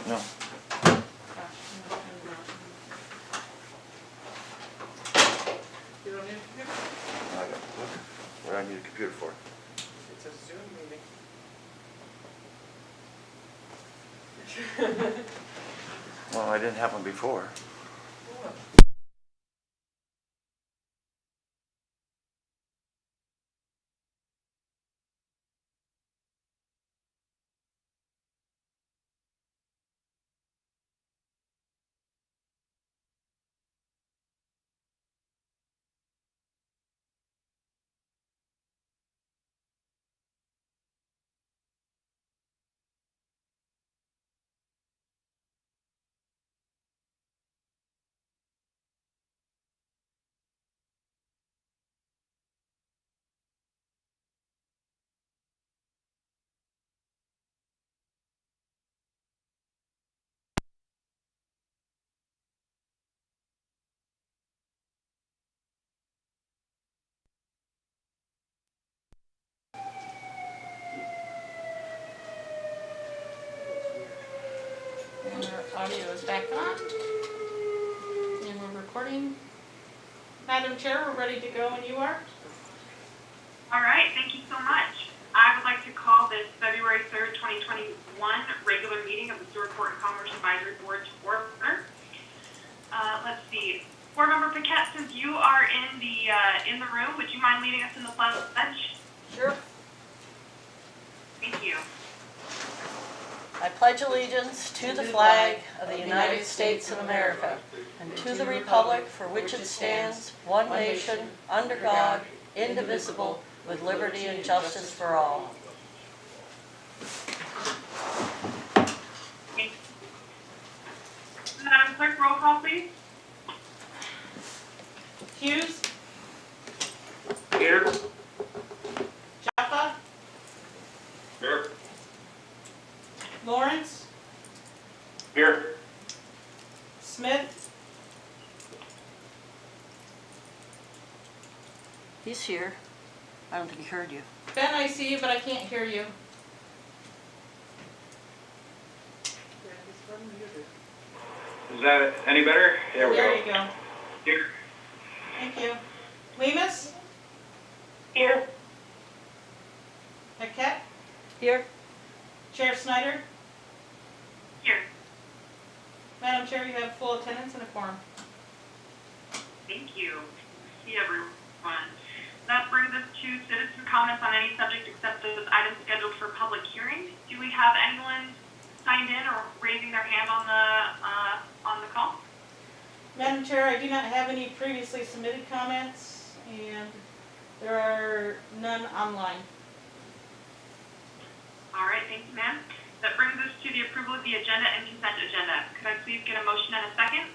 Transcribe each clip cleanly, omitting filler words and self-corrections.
No. You don't need a computer? I got the book. What do I need a computer for? It's a Zoom meeting. Well, I didn't have one before. And our audio is back on. And we're recording. Madam Chair, we're ready to go when you are. All right, thank you so much. I would like to call this February 3rd, 2021 regular meeting of the Stewart Court and Commerce Advisory Board to order. Let's see. Board Member Paquette, since you are in the room, would you mind leading us in the pledge? Sure. Thank you. I pledge allegiance to the flag of the United States of America and to the republic for which it stands, one nation, under God, indivisible, with liberty and justice for all. Thanks. Madam Clerk, roll call, please. Hughes, Here. Jaffa, Here. Lawrence, Here. Smith, He's here. I don't think he heard you. Ben, I see you, but I can't hear you. Yeah, he's unmuted. Is that any better? There we There go. you go. Here. Thank you. Lemus, Here. Paquette, Here? Chair Snyder. Here. Madam Chair, you have full attendance and a quorum. Thank you. See everyone. That brings us to citizen comments on any subject except those items scheduled for public hearing. Do we have anyone signed in or raising their hand on the call? Madam Chair, I do not have any previously submitted comments, and there are none online. All right, thank you, ma'am. That brings us to the approval of the agenda and consent agenda. Could I please get a motion and a second?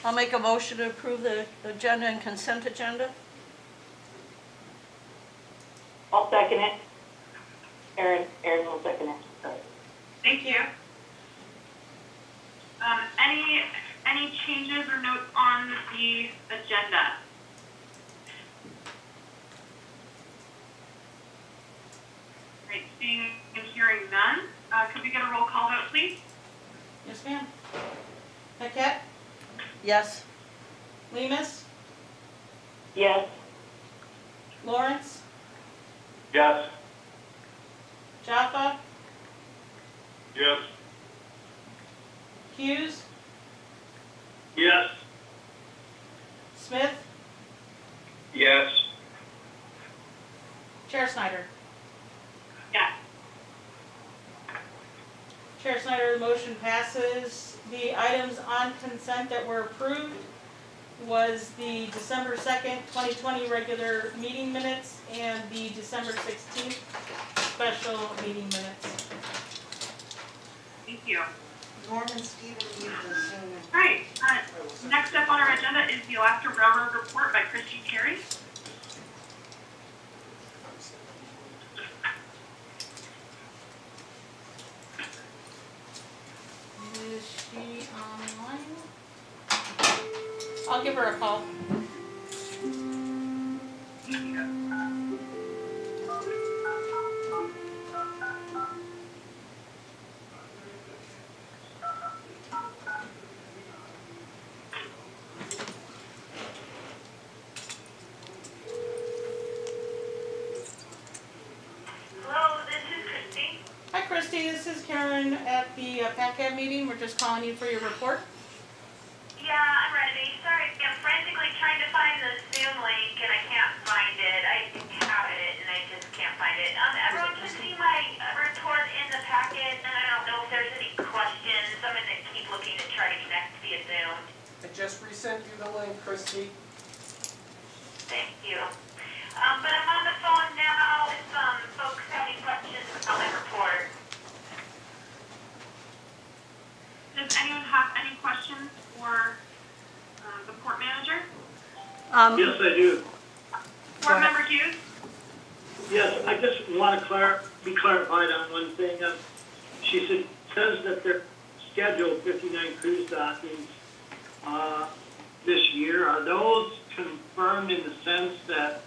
I'll make a motion to approve the agenda and consent agenda. I'll second it. Aaron will second it. Sorry. Thank you. Any changes or notes on the agenda? Right, seeing and hearing none, could we get a roll call vote, please? Yes, ma'am. Paquette, Yes? Lemus, Yes. Lawrence, Yes. Jaffa, Yes. Hughes, Yes. Smith, Yes. Chair Snyder. Yes. Chair Snyder, the motion passes. The items on consent that were approved was the December 2nd, 2020 regular meeting minutes and the December 16th special meeting minutes. Thank you. Norman Stevens needs a Zoom. All right, next up on our agenda is the Alaska Railroad Report by Christy Terry. Is she online? I'll give her a call. is Karen at the PACAB meeting. We're just calling you for your report. Yeah, I'm ready. Sorry, I'm frantically trying to find the Zoom link and I can't find it. I have it and I just can't find it. Everyone can see my report in the packet, and I don't know if there's any questions. I'm gonna keep looking to try to connect via Zoom. I just resent you the link, Christie. Thank you. But I'm on the phone now if folks have any questions about my report. Does anyone have any questions for the port manager? Yes, I do. Board Member Hughes? Yes, I just want to be clarified on one thing. She says that they're scheduled 59 cruise dockings this year. Are those confirmed in the sense that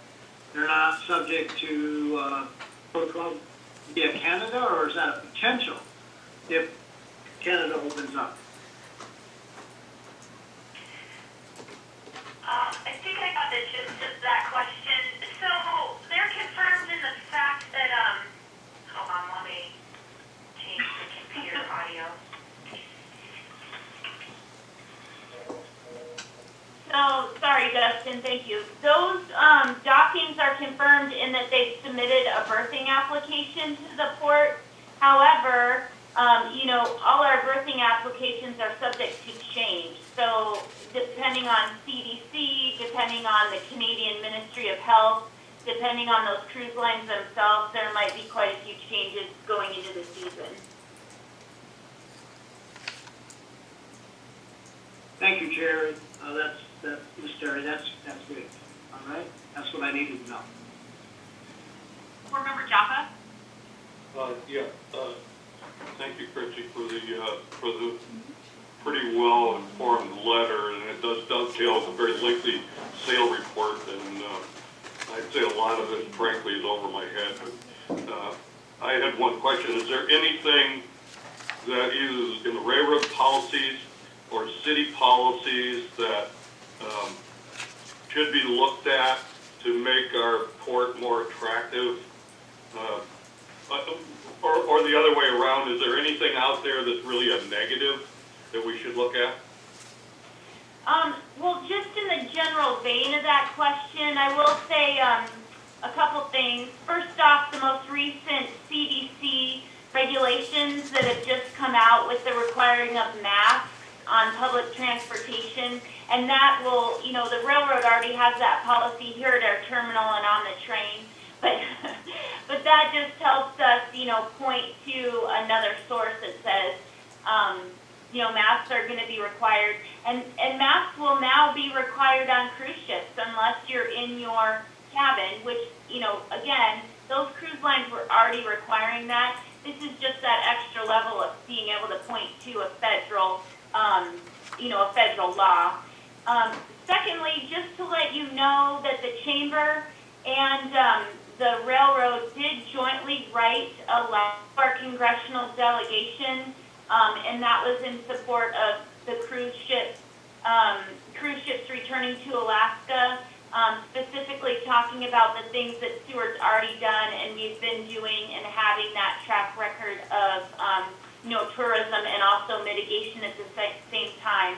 they're not subject to protocol via Canada, or is that a potential if Canada opens up? I think I got the gist of that question. So they're confirmed in the fact that, hold on, let me change the computer audio. So, sorry, Dustin, thank you. Those dockings are confirmed in that they've submitted a berthing application to the port. However, all our berthing applications are subject to change. So, depending on CDC, depending on the Canadian Ministry of Health, depending on those cruise lines themselves, there might be quite a few changes going into the season. Thank you, Jerry. Ms. Terry, that's good. All right, that's what I needed to know. Board Member Jaffa? Thank you, Christie, for the pretty well informed letter, and it does dovetail with a very lengthy sale report, and I'd say a lot of it, frankly, is over my head. But I had one question: is there anything that either in the railroad policies or city policies that should be looked at to make our port more attractive? Or the other way around, is there anything out there that's really a negative that we should look at? Well, just in the general vein of that question, I will say a couple things. First off, the most recent CDC regulations that have just come out with the requiring of masks on public transportation, and that will, the railroad already has that policy here at our terminal and on the train, but that just helps us, point to another source that says, masks are going to be required, and masks will now be required on cruise ships unless you're in your cabin, which, again, those cruise lines were already requiring that. This is just that extra level of being able to point to a federal, a federal law. Secondly, just to let you know that the chamber and the railroad did jointly write a letter to our congressional delegation, and that was in support of the cruise ships returning to Alaska, specifically talking about the things that Seward's already done and we've been doing, and having that track record of tourism and also mitigation at the same time.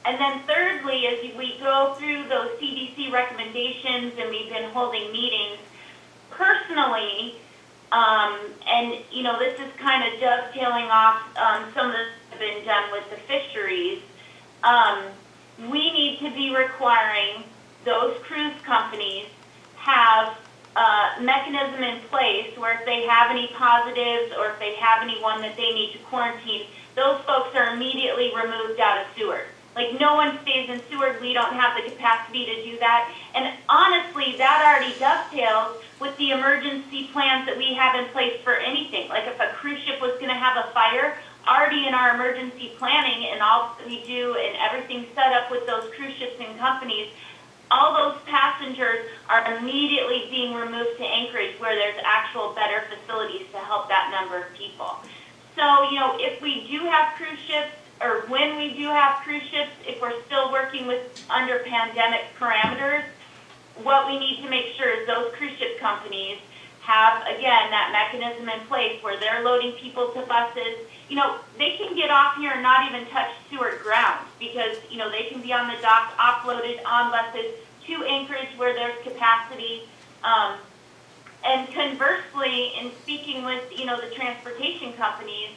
And then thirdly, as we go through those CDC recommendations and we've been holding meetings, personally, and this is kind of dovetailing off some of this has been done with the fisheries, we need to be requiring those cruise companies have a mechanism in place where if they have any positives or if they have anyone that they need to quarantine, those folks are immediately removed out of Seward. Like, no one stays in Seward. We don't have the capacity to do that. And honestly, that already dovetails with the emergency plans that we have in place for anything. Like, if a cruise ship was going to have a fire, already in our emergency planning and all that we do and everything set up with those cruise ships and companies, all those passengers are immediately being removed to Anchorage where there's actual better facilities to help that number of people. So, if we do have cruise ships, or when we do have cruise ships, if we're still working with under pandemic parameters, what we need to make sure is those cruise ship companies have, again, that mechanism in place where they're loading people to buses. You know, they can get off here and not even touch Seward grounds because, you know, they can be on the dock, offloaded on buses to Anchorage where there's capacity. And conversely, in speaking with, you know, the transportation companies,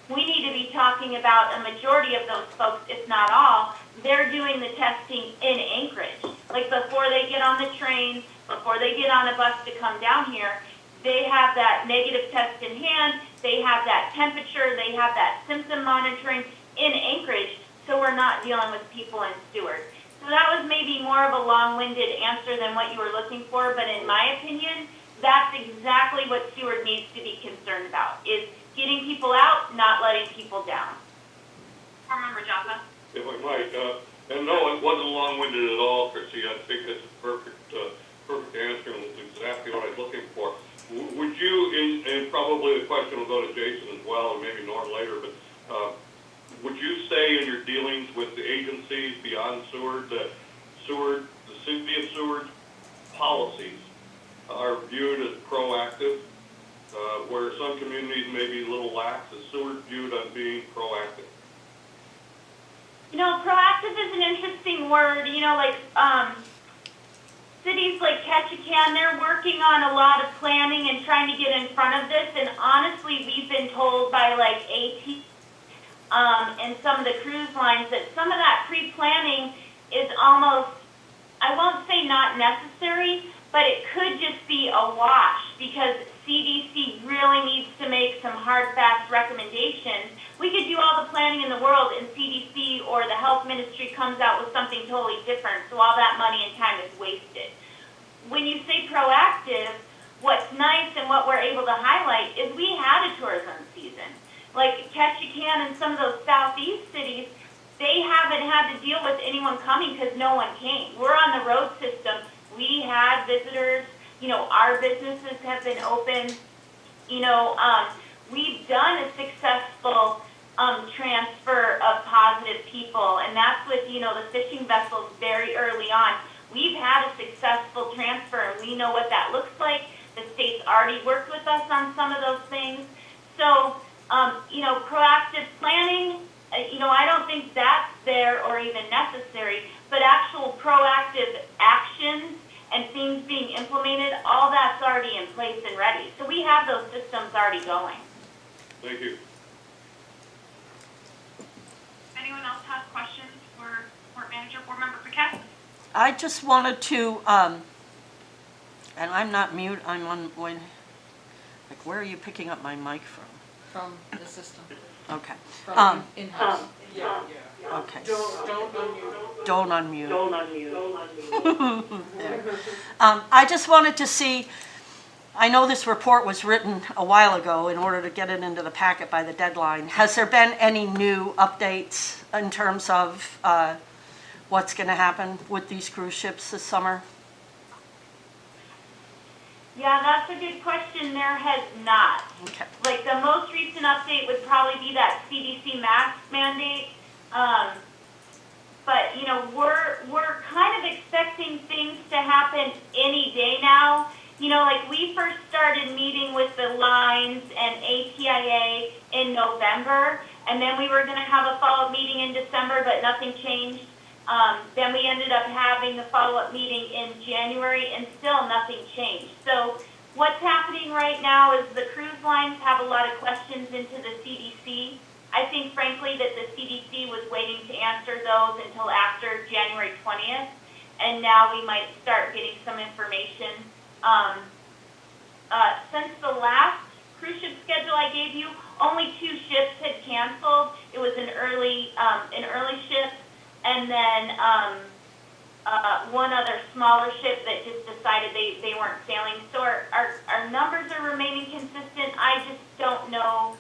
we need to be talking about a majority of those folks, if not all, they're doing the testing in Anchorage. Like before they get on the train, before they get on a bus to come down here, they have that negative test in hand, they have that temperature, they have that symptom monitoring in Anchorage, so we're not dealing with people in Seward. So that was maybe more of a long-winded answer than what you were looking for, but in my opinion, that's exactly what Seward needs to be concerned about, is getting people out, not letting people down. Board Member Joppa? If I might, and no, it wasn't long-winded at all, Chrissy. I think that's a perfect answer, and it's exactly what I was looking for. Would you, and probably the question will go to Jason as well, and maybe Norm later, but would you say in your dealings with the agencies beyond Seward that Seward, the city of Seward policies are viewed as proactive, where some communities may be a little lax? Is Seward viewed on being proactive? You know, proactive is an interesting word. You know, like cities like Ketchikan, they're working on a lot of planning and trying to get in front of this. And honestly, we've been told by like AT and some of the cruise lines that some of that pre-planning is almost, I won't say not necessary, but it could just be a wash because CDC really needs to make some hard, fast recommendations. We could do all the planning in the world and CDC or the health ministry comes out with something totally different, so all that money and time is wasted. When you say proactive, what's nice and what we're able to highlight is we had a tourism season. Like Ketchikan and some of those southeast cities, they haven't had to deal with anyone coming because no one came. We're on the road system. We had visitors, you know, our businesses have been open, you know, we've done a successful transfer of positive people, and that's with, you know, the fishing vessels very early on. We've had a successful transfer, and we know what that looks like. The state's already worked with us on some of those things. So, you know, proactive planning, you know, I don't think that's there or even necessary, but actual proactive actions and things being implemented, all that's already in place and ready. So we have those systems already going. Thank you. Anyone else have questions for Board Manager? Board Member Paquette? I just wanted to, and I'm not mute, I'm on, like, where are you picking up my mic from? From the system, Okay. from in-house. Yeah. Okay. Don't unmute. Don't unmute. Don't unmute. There. I just wanted to see, I know this report was written a while ago in order to get it into the packet by the deadline. Has there been any new updates in terms of what's going to happen with these cruise ships this summer? Yeah, that's a good question. There has not. Okay. Like the most recent update would probably be that CDC mask mandate. But you know, we're kind of expecting things to happen any day now. You know, like we first started meeting with the lines and ATIA in November, and then we were going to have a follow-up meeting in December, but nothing changed. Then we ended up having the follow-up meeting in January, and still nothing changed. So what's happening right now is the cruise lines have a lot of questions into the CDC. I think, frankly, that the CDC was waiting to answer those until after January 20th, and now we might start getting some information. Since the last cruise ship schedule I gave you, only 2 ships had canceled. It was an early ship, and then one other smaller ship that just decided they weren't sailing. So our numbers are remaining consistent. I just don't know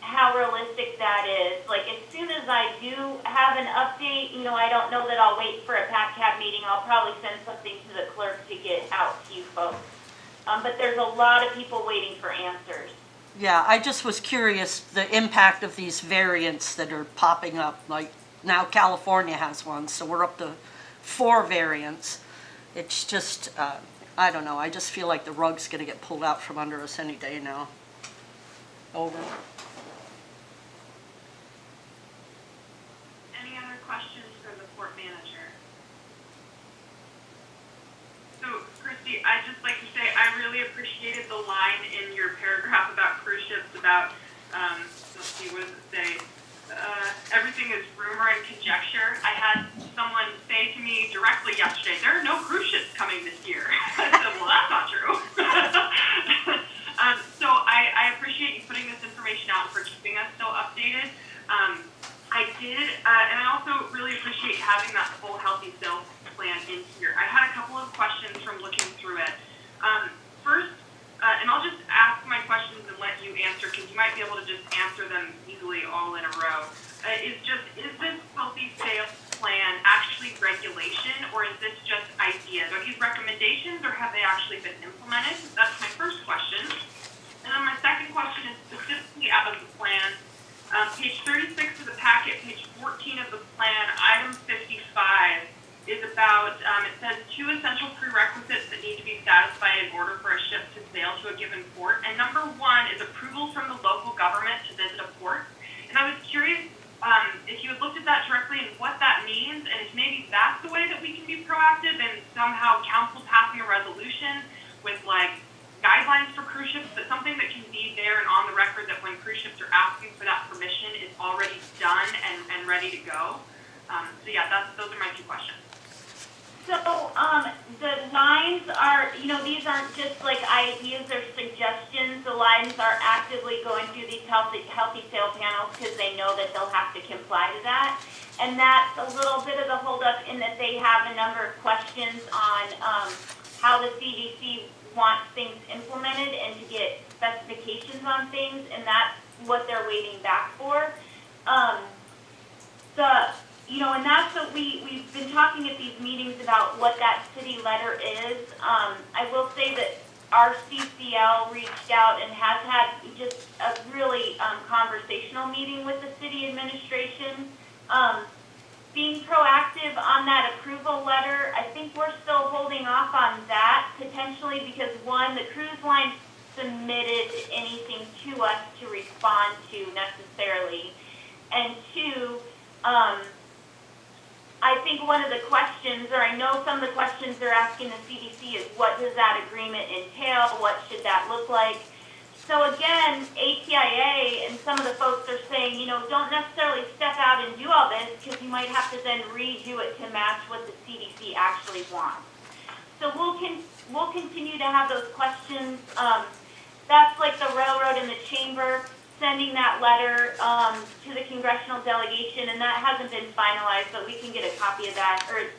how realistic that is. Like, as soon as I do have an update, you know, I don't know that I'll wait for a PACCAB meeting. I'll probably send something to the clerk to get out to you folks. But there's a lot of people waiting for answers. Yeah, I just was curious the impact of these variants that are popping up. Like now California has one, so we're up to 4 variants. It's just, I don't know, I just feel like the rug's gonna get pulled out from under us any day now. Over. Any other questions for the port manager? So, Christy, I'd just like to say I really appreciated the line in your paragraph about cruise ships about, let's see, what does it say? Everything is rumor and conjecture. I had someone say to me directly yesterday, there are no cruise ships coming this year. I said, well, that's not true. So I appreciate you putting this information out for keeping us so updated. I did, and I also really appreciate having that full healthy sales plan in here. I had a couple of questions from looking through it. First, and I'll just ask my questions and let you answer, because you might be able to just answer them easily all in a row. Is this healthy sales plan actually regulation, or is this just ideas? Are these recommendations, or have they actually been implemented? That's my first question. And then my second question is specifically out of the plan. Page 36 of the packet, page 14 of the plan, item 55 is about, it says 2 essential prerequisites that need to be satisfied in order for a ship to sail to a given port. And number 1 is approval from the local government to visit a port. And I was curious if you had looked at that directly and what that means, and if maybe that's the way that we can be proactive and somehow council passing a resolution with like guidelines for cruise ships, but something that can be there and on the record that when cruise ships are asking for that permission is already done and ready to go. So yeah, those are my 2 questions. So, the lines are, these aren't just like ideas or suggestions. The lines are actively going through these healthy sale panels because they know that they'll have to comply to that. And that's a little bit of the holdup in that they have a number of questions on how the CDC wants things implemented and to get specifications on things, and that's what they're waiting back for. And that's what we've been talking at these meetings about what that city letter is. I will say that our CCL reached out and has had just a really conversational meeting with the city administration. Being proactive on that approval letter, I think we're still holding off on that potentially because 1, the cruise line submitted anything to us to respond to necessarily, and 2, I think one of the questions, or I know some of the questions they're asking the CDC is what does that agreement entail? What should that look like? So again, ATIA and some of the folks are saying, don't necessarily step out and do all this because you might have to then redo it to match what the CDC actually wants. So we'll continue to have those questions. That's like the railroad and the chamber sending that letter to the congressional delegation, and that hasn't been finalized, but we can get a copy of that, or it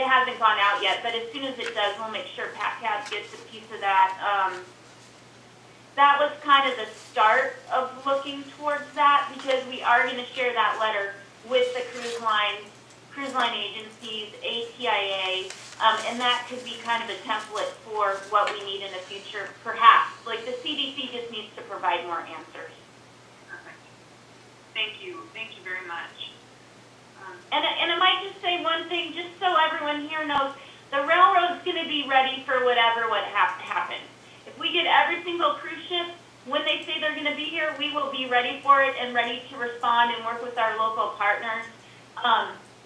hasn't gone out yet, but as soon as it does, we'll make sure PATCAB gets a piece of that. That was kind of the start of looking towards that, because we are going to share that letter with the cruise line agencies, ATIA, and that could be kind of a template for what we need in the future, perhaps. Like the CDC just needs to provide more answers. Thank you very much. And I might just say one thing, just so everyone here knows, the railroad's going to be ready for what happens. If we get every single cruise ship, when they say they're going to be here, we will be ready for it and ready to respond and work with our local partners.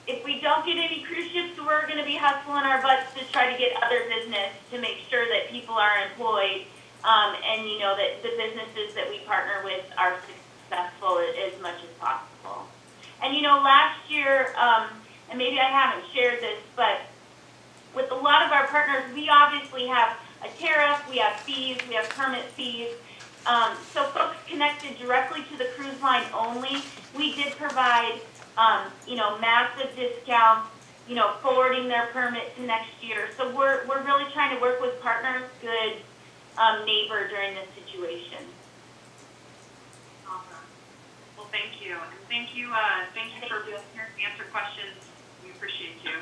If we don't get any cruise ships, we're going to be hustling our butts to try to get other business to make sure that people are employed, and that the businesses that we partner with are successful as much as possible. And last year, and maybe I haven't shared this, but with a lot of our partners, we obviously have a tariff, we have fees, we have permit fees. So folks connected directly to the cruise line only, we did provide, massive discounts, forwarding their permit to next year. So we're really trying to work with partners, good neighbor during this situation. Thank you, and thank you for being here to answer questions. We appreciate you.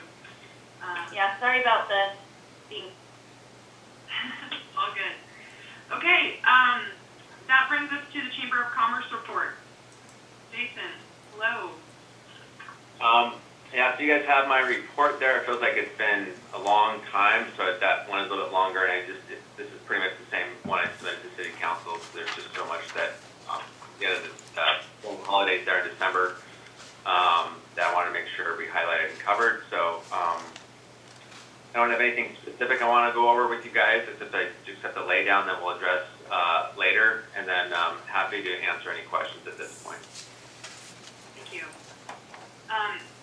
Yeah, sorry about the being. All good. Okay, that brings us to the Chamber of Commerce report. Jason, hello. Yeah, So you guys have my report there. It feels like it's been a long time, so that one is a little bit longer, and this is pretty much the same one I submitted to City Council. So there's just so much that, the holidays there in December, that I want to make sure we highlighted and covered. So I don't have anything specific I want to go over with you guys, except I just have the laydown that we'll address later, and then happy to answer any questions at this point. Thank you.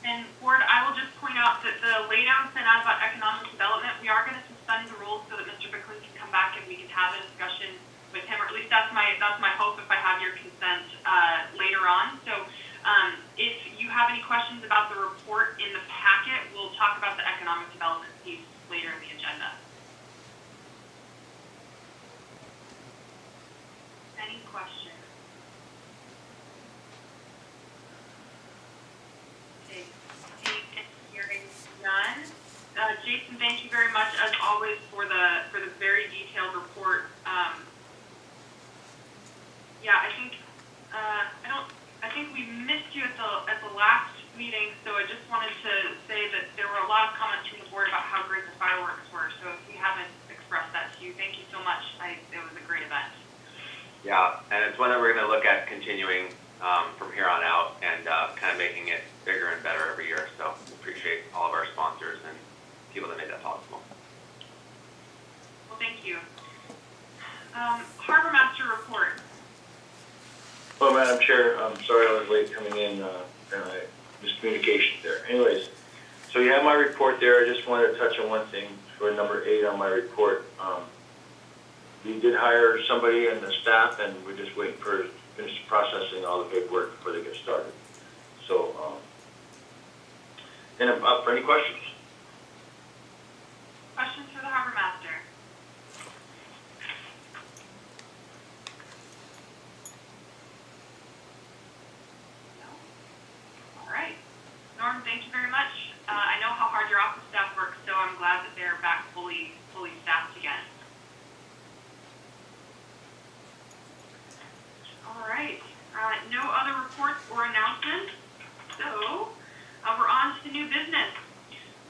And Board, I will just point out that the laydown sent out about economic development, we are going to suspend the rules so that Mr. Bicklin can come back and we can have a discussion with him, or at least that's my hope if I have your consent later on. So if you have any questions about the report in the packet, we'll talk about the economic development piece later in the agenda. Any questions? Hearing none. Jason, thank you very much as always for the very detailed report. Yeah, I think we missed you at the last meeting, so I just wanted to say that there were a lot of comments from the board about how great the fireworks were. So if we haven't expressed that to you, thank you so much. It was a great event. Yeah, and it's one that we're going to look at continuing from here on out and kind of making it bigger and better every year. So appreciate all of our sponsors and people that made that possible. Well, thank you. Harbor Master report. Well, Madam Chair, I'm sorry I was late coming in, miscommunication there. Anyways, so you have my report there. I just wanted to touch on one thing for number 8 on my report. We did hire somebody in the staff, and we're just waiting for finish processing all the paperwork before they get started. So, and I'm up for any questions. Questions for the Harbor Master? No? All right. Norm, thank you very much. I know how hard your office staff works, so I'm glad that they're back fully staffed again. All right. No other reports or announcements. So we're on to the new business.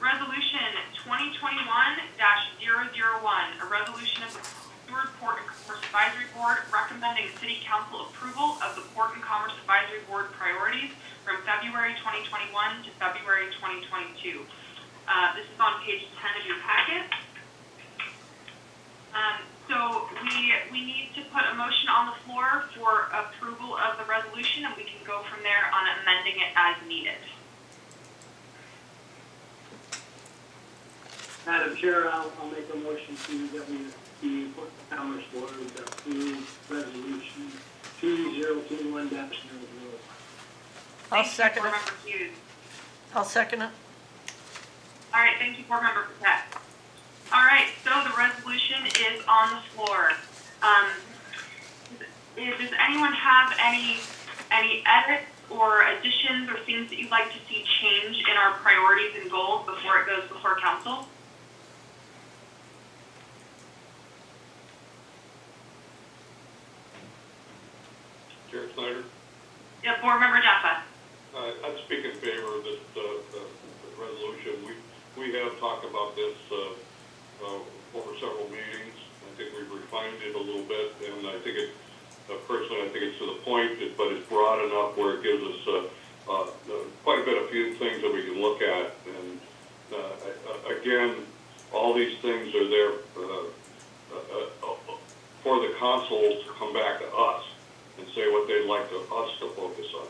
Resolution 2021-001, a resolution of the Seward Port and Commerce Advisory Board recommending City Council approval of the Port and Commerce Advisory Board priorities from February 2021 to February 2022. This is on page 10 of your packet. So we need to put a motion on the floor for approval of the resolution, and we can go from there on amending it as needed. Madam Chair, I'll make a motion that the Port and Commerce Board approve resolution 2021-001. I'll second it. Board Member Hughes. I'll second it. All right, thank you, Board Member Patet. All right, so the resolution is on the floor. Does anyone have any edits or additions or things that you'd like to see change in our priorities and goals before it goes before council? Chair Snyder? Yeah, Board Member Jaffa. I'd speak in favor of this resolution. We have talked about this over several meetings. I think we've refined it a little bit, and I think personally, I think it's to the point, but it's broad enough where it gives us quite a bit of few things that we can look at. And again, all these things are there for the council to come back to us and say what they'd like us to focus on.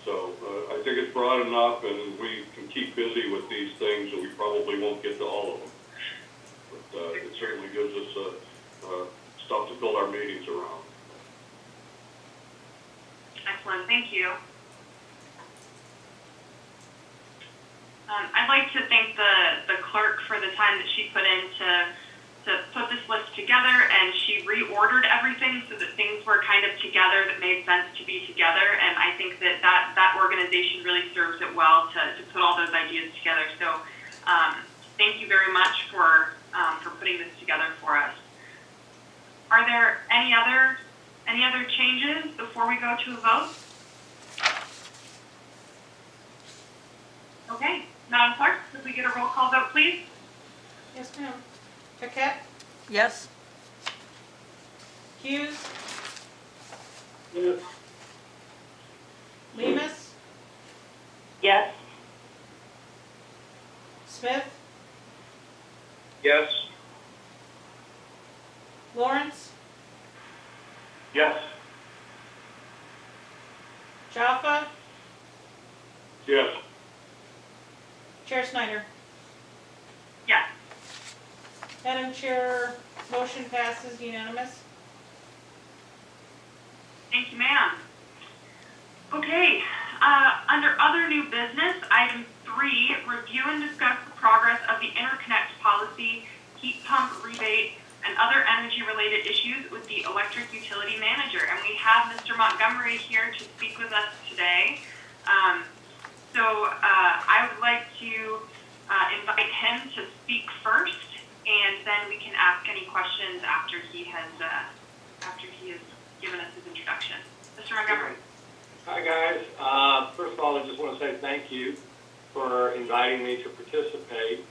So I think it's broad enough, and we can keep busy with these things, and we probably won't get to all of them. But it certainly gives us stuff to build our meetings around. Excellent, thank you. I'd like to thank the clerk for the time that she put in to put this list together, and she reordered everything so that things were kind of together that made sense to be together, and I think that organization really serves it well to put all those ideas together. So thank you very much for putting this together for us. Are there any other changes before we go to a vote? Okay. Paquette, Yes? Hughes, Yes. Lemus, Yes. Smith, Yes. Lawrence, Yes. Jaffa, Yes. Chair Snyder. Yes. Madam Chair, motion passes unanimous. Thank you, ma'am. Okay, under other new business, item 3, review and discuss the progress of the interconnect policy, heat pump rebate, and other energy-related issues with the electric utility manager. And we have Mr. Montgomery here to speak with us today. I would like to invite him to speak first, and then we can ask any questions after he has given us his introduction. Mr. Montgomery. Hi, guys. First of all, I just want to say thank you for inviting me to participate,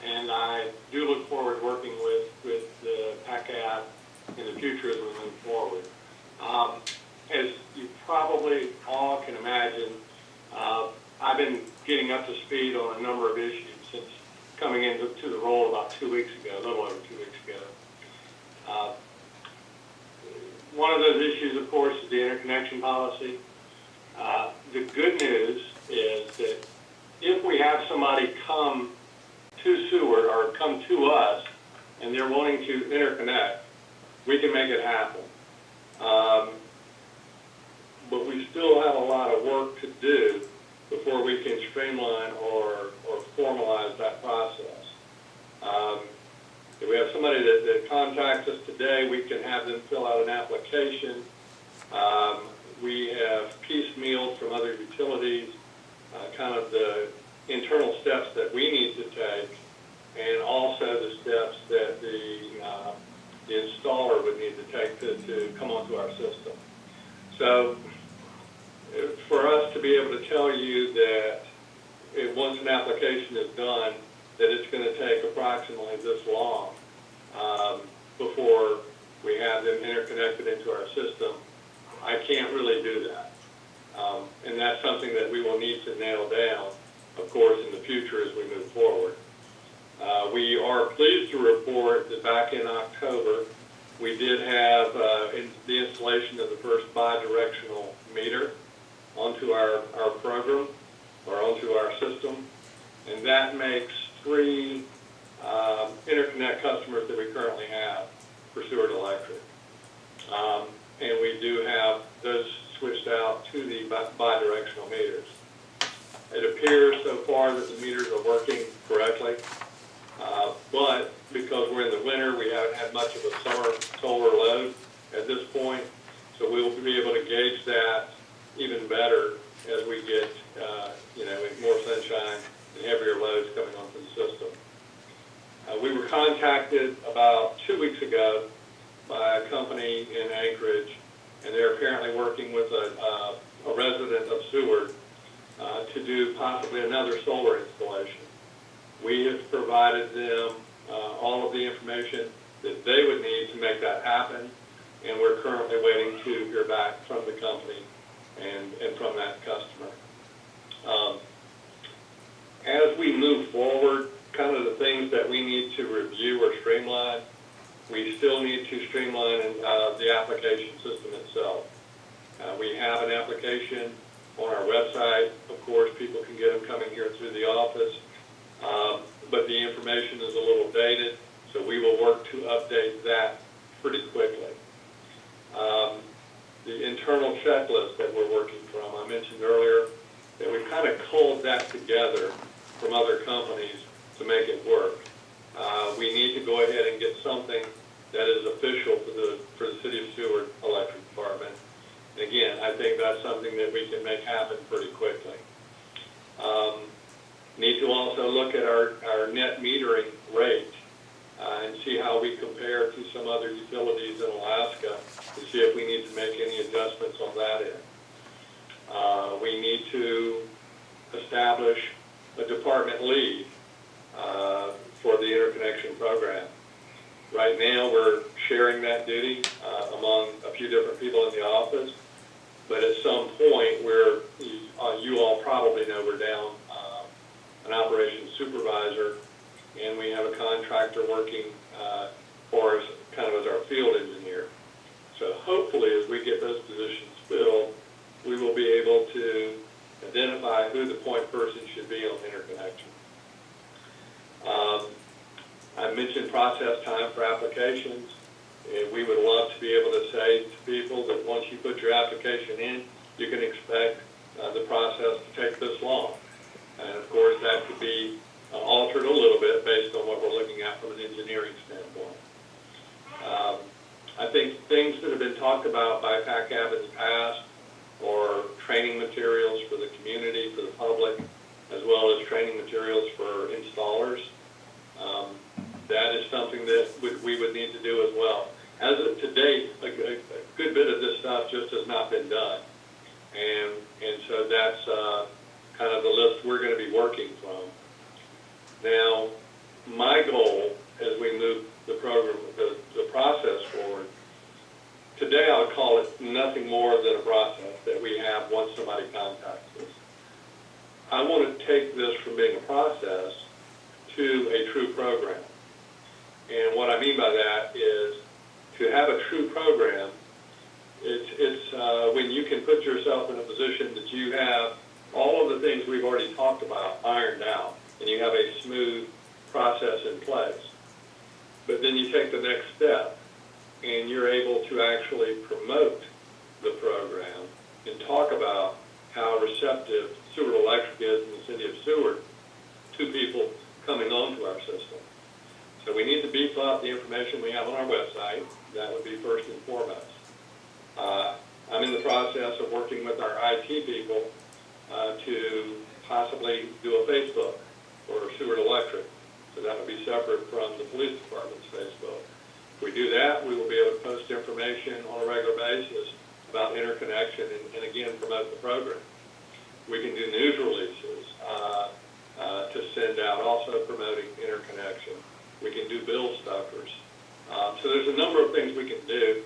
and I do look forward to working with the PACAT in the future as we move forward. As you probably all can imagine, I've been getting up to speed on a number of issues since coming into the role about 2 weeks ago, a little over 2 weeks ago. One of those issues, of course, is the interconnection policy. The good news is that if we have somebody come to Seward or come to us and they're wanting to interconnect, we can make it happen. But we still have a lot of work to do before we can streamline or formalize that process. If we have somebody that contacts us today, we can have them fill out an application. We have piecemealed from other utilities kind of the internal steps that we need to take, and also the steps that the installer would need to take to come onto our system. So for us to be able to tell you that once an application is done, that it's going to take approximately this long before we have them interconnected into our system, I can't really do that. And that's something that we will need to nail down, of course, in the future as we move forward. We are pleased to report that back in October, we did have the installation of the first bidirectional meter onto our program or onto our system, and that makes 3 interconnect customers that we currently have for Seward Electric. And we do have those switched out to the bidirectional meters. It appears so far that the meters are working correctly, but because we're in the winter, we haven't had much of a summer solar load at this point, so we'll be able to gauge that even better as we get more sunshine and heavier loads coming onto the system. We were contacted about 2 weeks ago by a company in Anchorage, and they're apparently working with a resident of Seward to do possibly another solar installation. We have provided them all of the information that they would need to make that happen, and we're currently waiting to hear back from the company and from that customer. As we move forward, kind of the things that we need to review or streamline, we still need to streamline the application system itself. We have an application on our website. Of course, people can get them coming here through the office, but the information is a little dated, so we will work to update that pretty quickly. The internal checklist that we're working from, I mentioned earlier that we kind of culled that together from other companies to make it work. We need to go ahead and get something that is official for the City of Seward Electric Department. And again, I think that's something that we can make happen pretty quickly. Need to also look at our net metering rate and see how we compare to some other utilities in Alaska to see if we need to make any adjustments on that end. We need to establish a department lead for the interconnection program. Right now, we're sharing that duty among a few different people in the office, but at some point where you all probably know we're down an operations supervisor, and we have a contractor working for us kind of as our field engineer. So hopefully, as we get those positions filled, we will be able to identify who the point person should be on interconnection. I mentioned process time for applications. We would love to be able to say to people that once you put your application in, you can expect the process to take this long. And of course, that could be altered a little bit based on what we're looking at from an engineering standpoint. I think things that have been talked about by PACAB in the past, or training materials for the community, for the public, as well as training materials for installers, that is something that we would need to do as well. As of to date, a good bit of this stuff just has not been done. And so that's kind of the list we're going to be working from. Now, my goal as we move the program, the process forward, today I would call it nothing more than a process that we have once somebody contacts us. I want to take this from being a process to a true program. And what I mean by that is to have a true program, it's when you can put yourself in a position that you have all of the things we've already talked about ironed out, and you have a smooth process in place. But then you take the next step, and you're able to actually promote the program and talk about how receptive Seward Electric is in the city of Seward to people coming onto our system. So we need to beef up the information we have on our website. That would be first and foremost. I'm in the process of working with our IT people to possibly do a Facebook for Seward Electric. So that would be separate from the police department's Facebook. If we do that, we will be able to post information on a regular basis about interconnection and again, promote the program. We can do news releases to send out, also promoting interconnection. We can do bill stuffers. So there's a number of things we can do.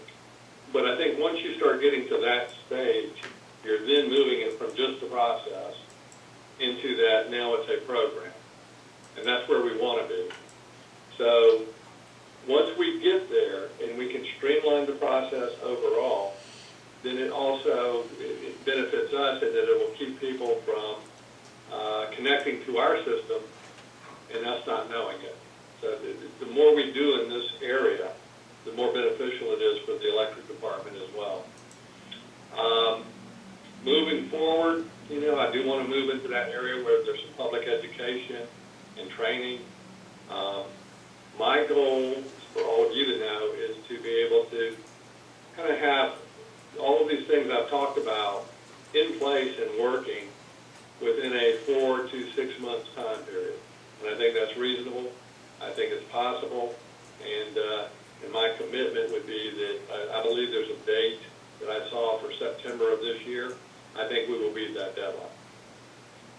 But I think once you start getting to that stage, you're then moving it from just the process into that now it's a program. And that's where we want to be. So once we get there and we can streamline the process overall, then it also it benefits us in that it will keep people from connecting to our system and us not knowing it. So the more we do in this area, the more beneficial it is for the electric department as well. Moving forward, I do want to move into that area where there's some public education and training. My goal, for all of you to know, is to be able to kind of have all of these things I've talked about in place and working within a 4 to 6 months time period. And I think that's reasonable. I think it's possible. And my commitment would be that I believe there's a date that I saw for September of this year. I think we will beat that deadline.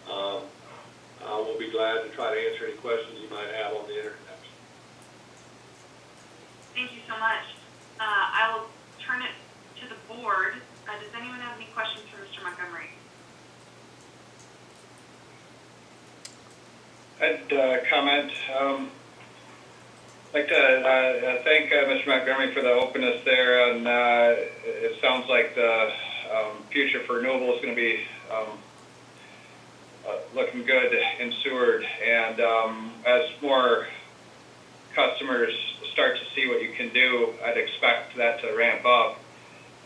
I will be glad to try to answer any questions you might have on the interconnection. Thank you so much. I will turn it to the board. Does anyone have any questions for Mr. Montgomery? I'd comment. I'd like to thank Mr. Montgomery for the openness there, and it sounds like the future for renewable is going to be looking good in Seward, and as more customers start to see what you can do, I'd expect that to ramp up.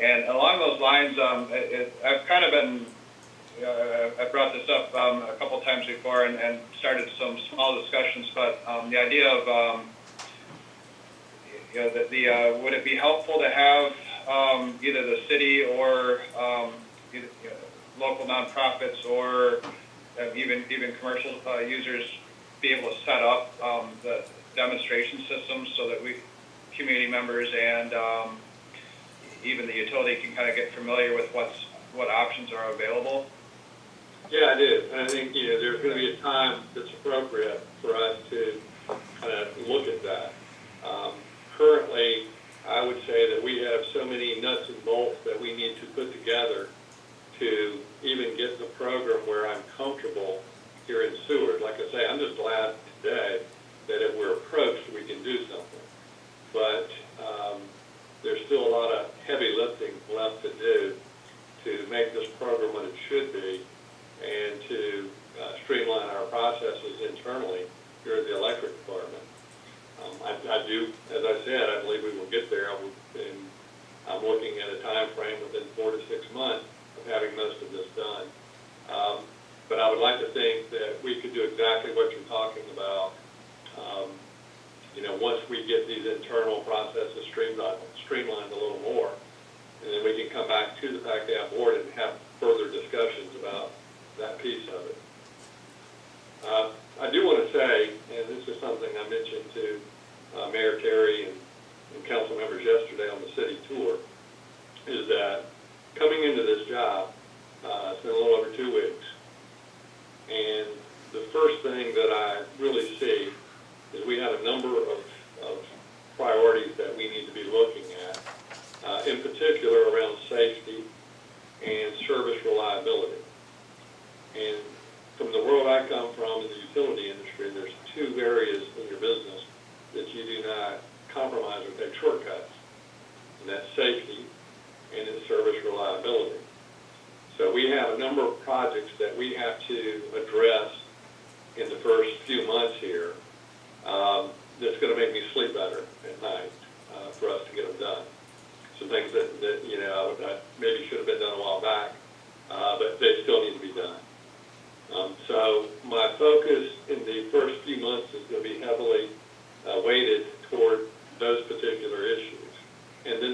And along those lines, I've kind of been, I brought this up a couple times before and started some small discussions, but the idea of, would it be helpful to have either the city or local nonprofits or even commercial users be able to set up the demonstration systems so that community members and even the utility can kind of get familiar with what options are available? Yeah, I do. And I think there's going to be a time that's appropriate for us to kind of look at that. currently, I would say that we have so many nuts and bolts that we need to put together to even get the program where I'm comfortable here in Seward. Like I say, I'm just glad today that if we're approached, we can do something. But there's still a lot of heavy lifting left to do to make this program what it should be and to streamline our processes internally here at the electric department. I do, as I said, I believe we will get there, and I'm looking at a time frame within 4 to 6 months of having most of this done. But I would like to think that we could do exactly what you're talking about. Once we get these internal processes streamlined a little more, and then we can come back to the PACDAP board and have further discussions about that piece of it. I do want to say, and this is something I mentioned to Mayor Terry and council members yesterday on the city tour, is that coming into this job, it's been a little over 2 weeks, and the first thing that I really see is we have a number of priorities that we need to be looking at, in particular around safety and service reliability. And from the world I come from in the utility industry, there's 2 areas in your business that you do not compromise or take shortcuts, and that's safety and it's service reliability. So we have a number of projects that we have to address in the first few months here that's going to make me sleep better at night for us to get them done. Some things that I maybe should have been done a while back, but they still need to be done. So my focus in the first few months is going to be heavily weighted toward those particular issues. And then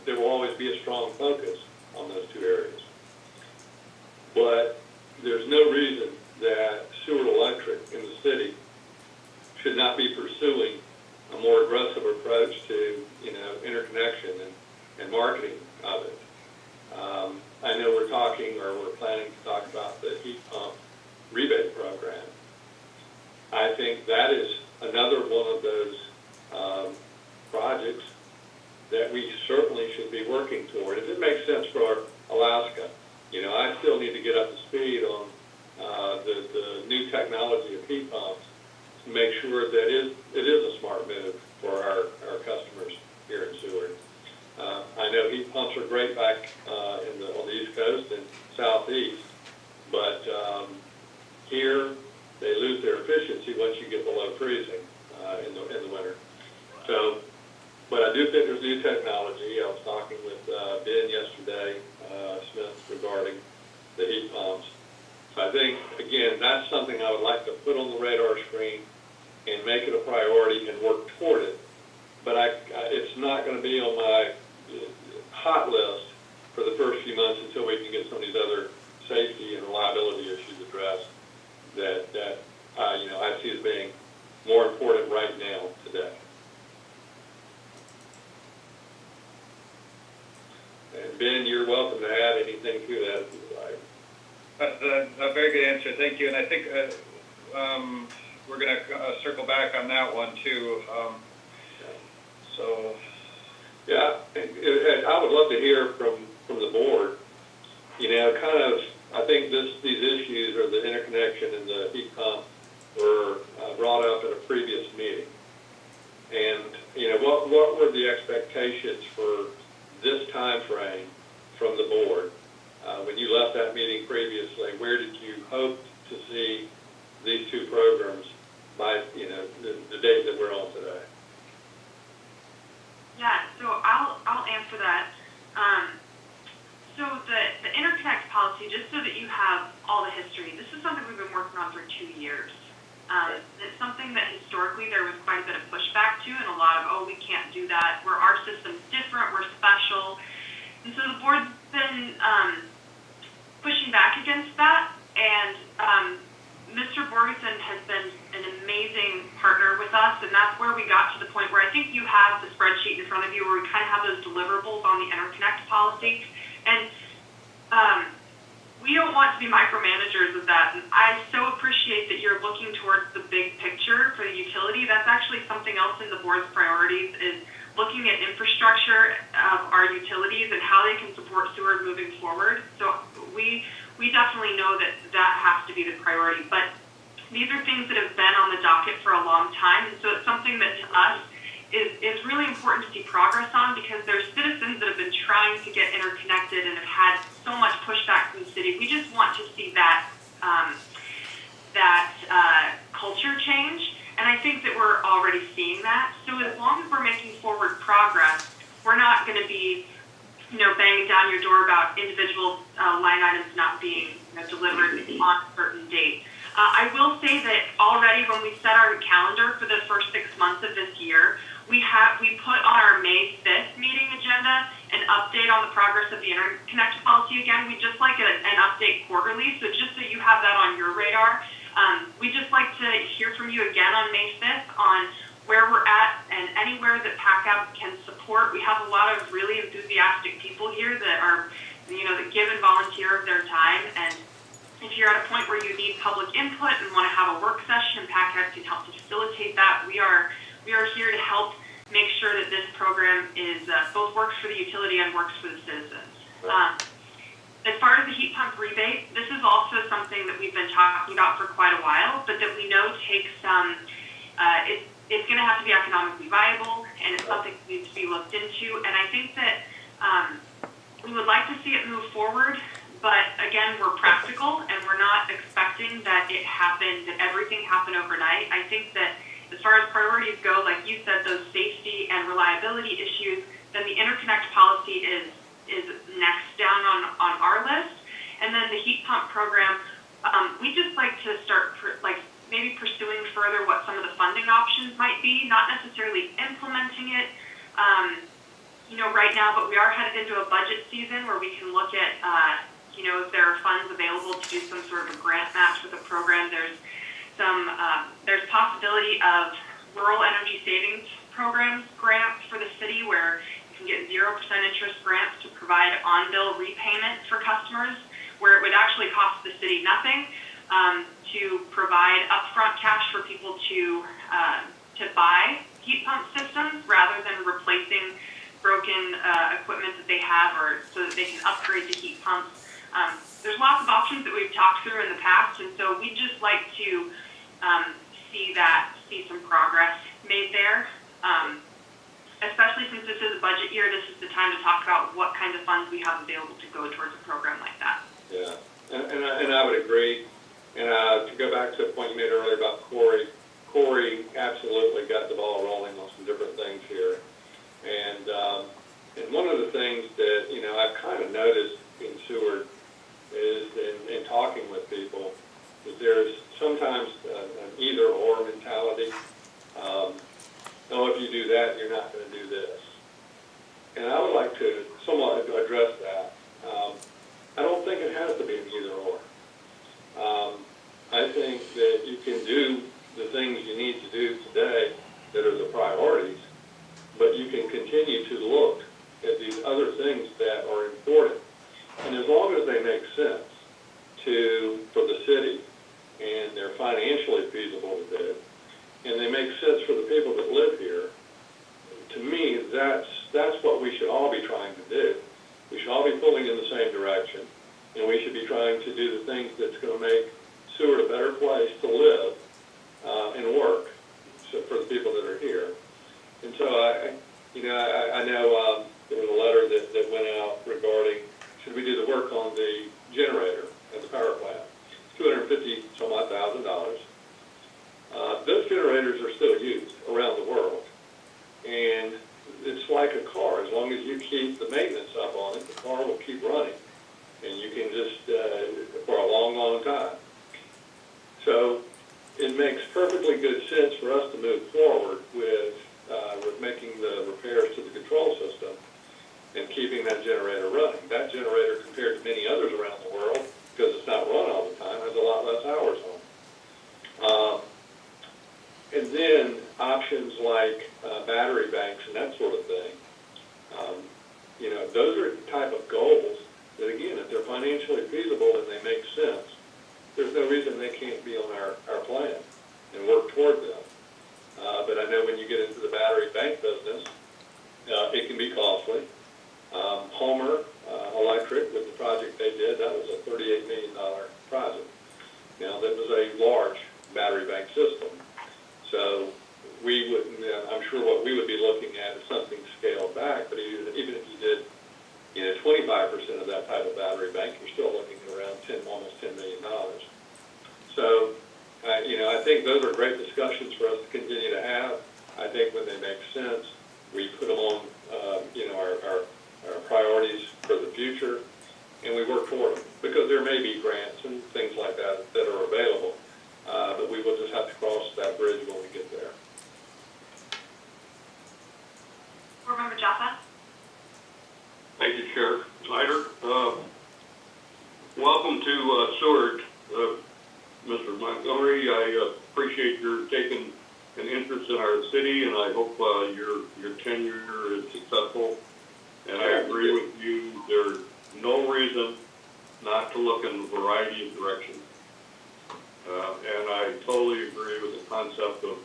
there will always be a strong focus on those 2 areas. But there's no reason that Seward Electric in the city should not be pursuing a more aggressive approach to, interconnection and marketing of it. I know we're planning to talk about the heat pump rebate program. I think that is another one of those projects that we certainly should be working toward. If it makes sense for Alaska, I still need to get up to speed on the new technology of heat pumps to make sure that it is a smart move for our customers here in Seward. I know heat pumps are great back on the East Coast and Southeast, but here they lose their efficiency once you get below freezing in the winter. So, but I do think there's new technology. I was talking with Ben yesterday, Smith, regarding the heat pumps. So I think, again, that's something I would like to put on the radar screen and make it a priority and work toward it. But it's not going to be on my hot list for the first few months until we can get some of these other safety and reliability issues addressed that I see as being more important right now today. And Ben, you're welcome to add anything to that if you'd like. That's a very good answer, thank you. And I think we're going to circle back on that one too. Yeah, I would love to hear from the board. I think these issues or the interconnection and the heat pump were brought up at a previous meeting. And what were the expectations for this time frame from the board? When you left that meeting previously, where did you hope to see these 2 programs by the date that we're on today? Yeah, so I'll answer that. So the interconnect policy, just so that you have all the history, this is something we've been working on for 2 years. It's something that historically there was quite a bit of pushback to, and a lot of, we can't do that. Our system's different, we're special. And so the board's been pushing back against that, and Mr. Borgeson has been an amazing partner with us, and that's where we got to the point where I think you have the spreadsheet in front of you where we kind of have those deliverables on the interconnect policy. And we don't want to be micromanagers of that. And I so appreciate that you're looking towards the big picture for the utility. That's actually something else in the board's priorities, is looking at infrastructure of our utilities and how they can support Seward moving forward. So we definitely know that that has to be the priority. But these are things that have been on the docket for a long time, and so it's something that to us is really important to see progress on, because there's citizens that have been trying to get interconnected and have had so much pushback from the city. We just want to see that culture change, and I think that we're already seeing that. So as long as we're making forward progress, we're not going to be, banging down your door about individual line items not being delivered on a certain date. I will say that already when we set our calendar for the first 6 months of this year, we put on our May 5th meeting agenda an update on the progress of the interconnect policy again. We just like an update quarterly, so just so you have that on your radar. We just like to hear from you again on May 5th on where we're at and anywhere that PACAP can support. We have a lot of really enthusiastic people here that are, that give and volunteer of their time. And if you're at a point where you need public input and want to have a work session, and PACAP can help to facilitate that, we are here to help make sure that this program is both works for the utility and works for the citizens. As far as the heat pump rebate, this is also something that we've been talking about for quite a while, but that we know takes it's going to have to be economically viable, and it's something that needs to be looked into. And I think that we would like to see it move forward, but again, we're practical, and we're not expecting that everything happen overnight. I think that as far as priorities go, like you said, those safety and reliability issues, then the interconnect policy is next down on our list. And then the heat pump program, we just like to start maybe pursuing further what some of the funding options might be, not necessarily implementing it, right now, but we are headed into a budget season where we can look at, if there are funds available to do some sort of a grant match with a program. There's possibility of rural energy savings programs grants for the city where you can get 0% interest grants to provide on-bill repayment for customers, where it would actually cost the city nothing to provide upfront cash for people to buy heat pump systems rather than replacing broken equipment that they have, or so that they can upgrade to heat pumps. There's lots of options that we've talked through in the past, and so we just like to see some progress made there. Especially since this is a budget year, this is the time to talk about what kinds of funds we have available to go towards a program like that. Yeah, and I would agree. And to go back to a point you made earlier about Corey absolutely got the ball rolling on some different things here. And one of the things that, I've kind of noticed in Seward is in talking with people, is there's sometimes an either-or mentality. If you do that, you're not going to do this. And I would like to somewhat address that. I don't think it has to be an either-or. I think that you can do the things you need to do today that are the priorities, but you can continue to look at these other things that are important. And as long as they make sense for the city, and they're financially feasible to do, and they make sense for the people that live here, to me, that's what we should all be trying to do. We should all be pulling in the same direction, and we should be trying to do the things that's going to make Seward a better place to live and work for the people that are here. And so I know there was a letter that went out regarding should we do the work on the generator at the power plant. It's $250,000. Those generators are still used around the world, and it's like a car. As long as you keep the maintenance up on it, the car will keep running, and you can just for a long, long time. So it makes perfectly good sense for us to move forward with making the repairs to the control system and keeping that generator running. That generator, compared to many others around the world, because it's not run all the time, has a lot less hours on it. And then options like battery banks and that sort of thing. Those are the type of goals that, again, if they're financially feasible and they can't be on our plan and work toward them. But I know when you get into the battery bank business, it can be costly. Homer Electric, with the project they did, that was a $38 million project. Now, that was a large battery bank system. So we wouldn't, I'm sure what we would be looking at is something scaled back, but even if you did, 25% of that type of battery bank, you're still looking at around almost $10 million. So, I think those are great discussions for us to continue to have. I think when they make sense, we put them on, our priorities for the future, and we work toward them, because there may be grants and things like that that are available, but we will just have to cross that bridge when we get there. Board Member Jaffa? Thank you, Chair Snyder. Welcome to Seward, Mr. Montgomery. I appreciate your taking an interest in our city, and I hope your tenure is successful. And I agree with you. There's no reason not to look in a variety of directions. And I totally agree with the concept of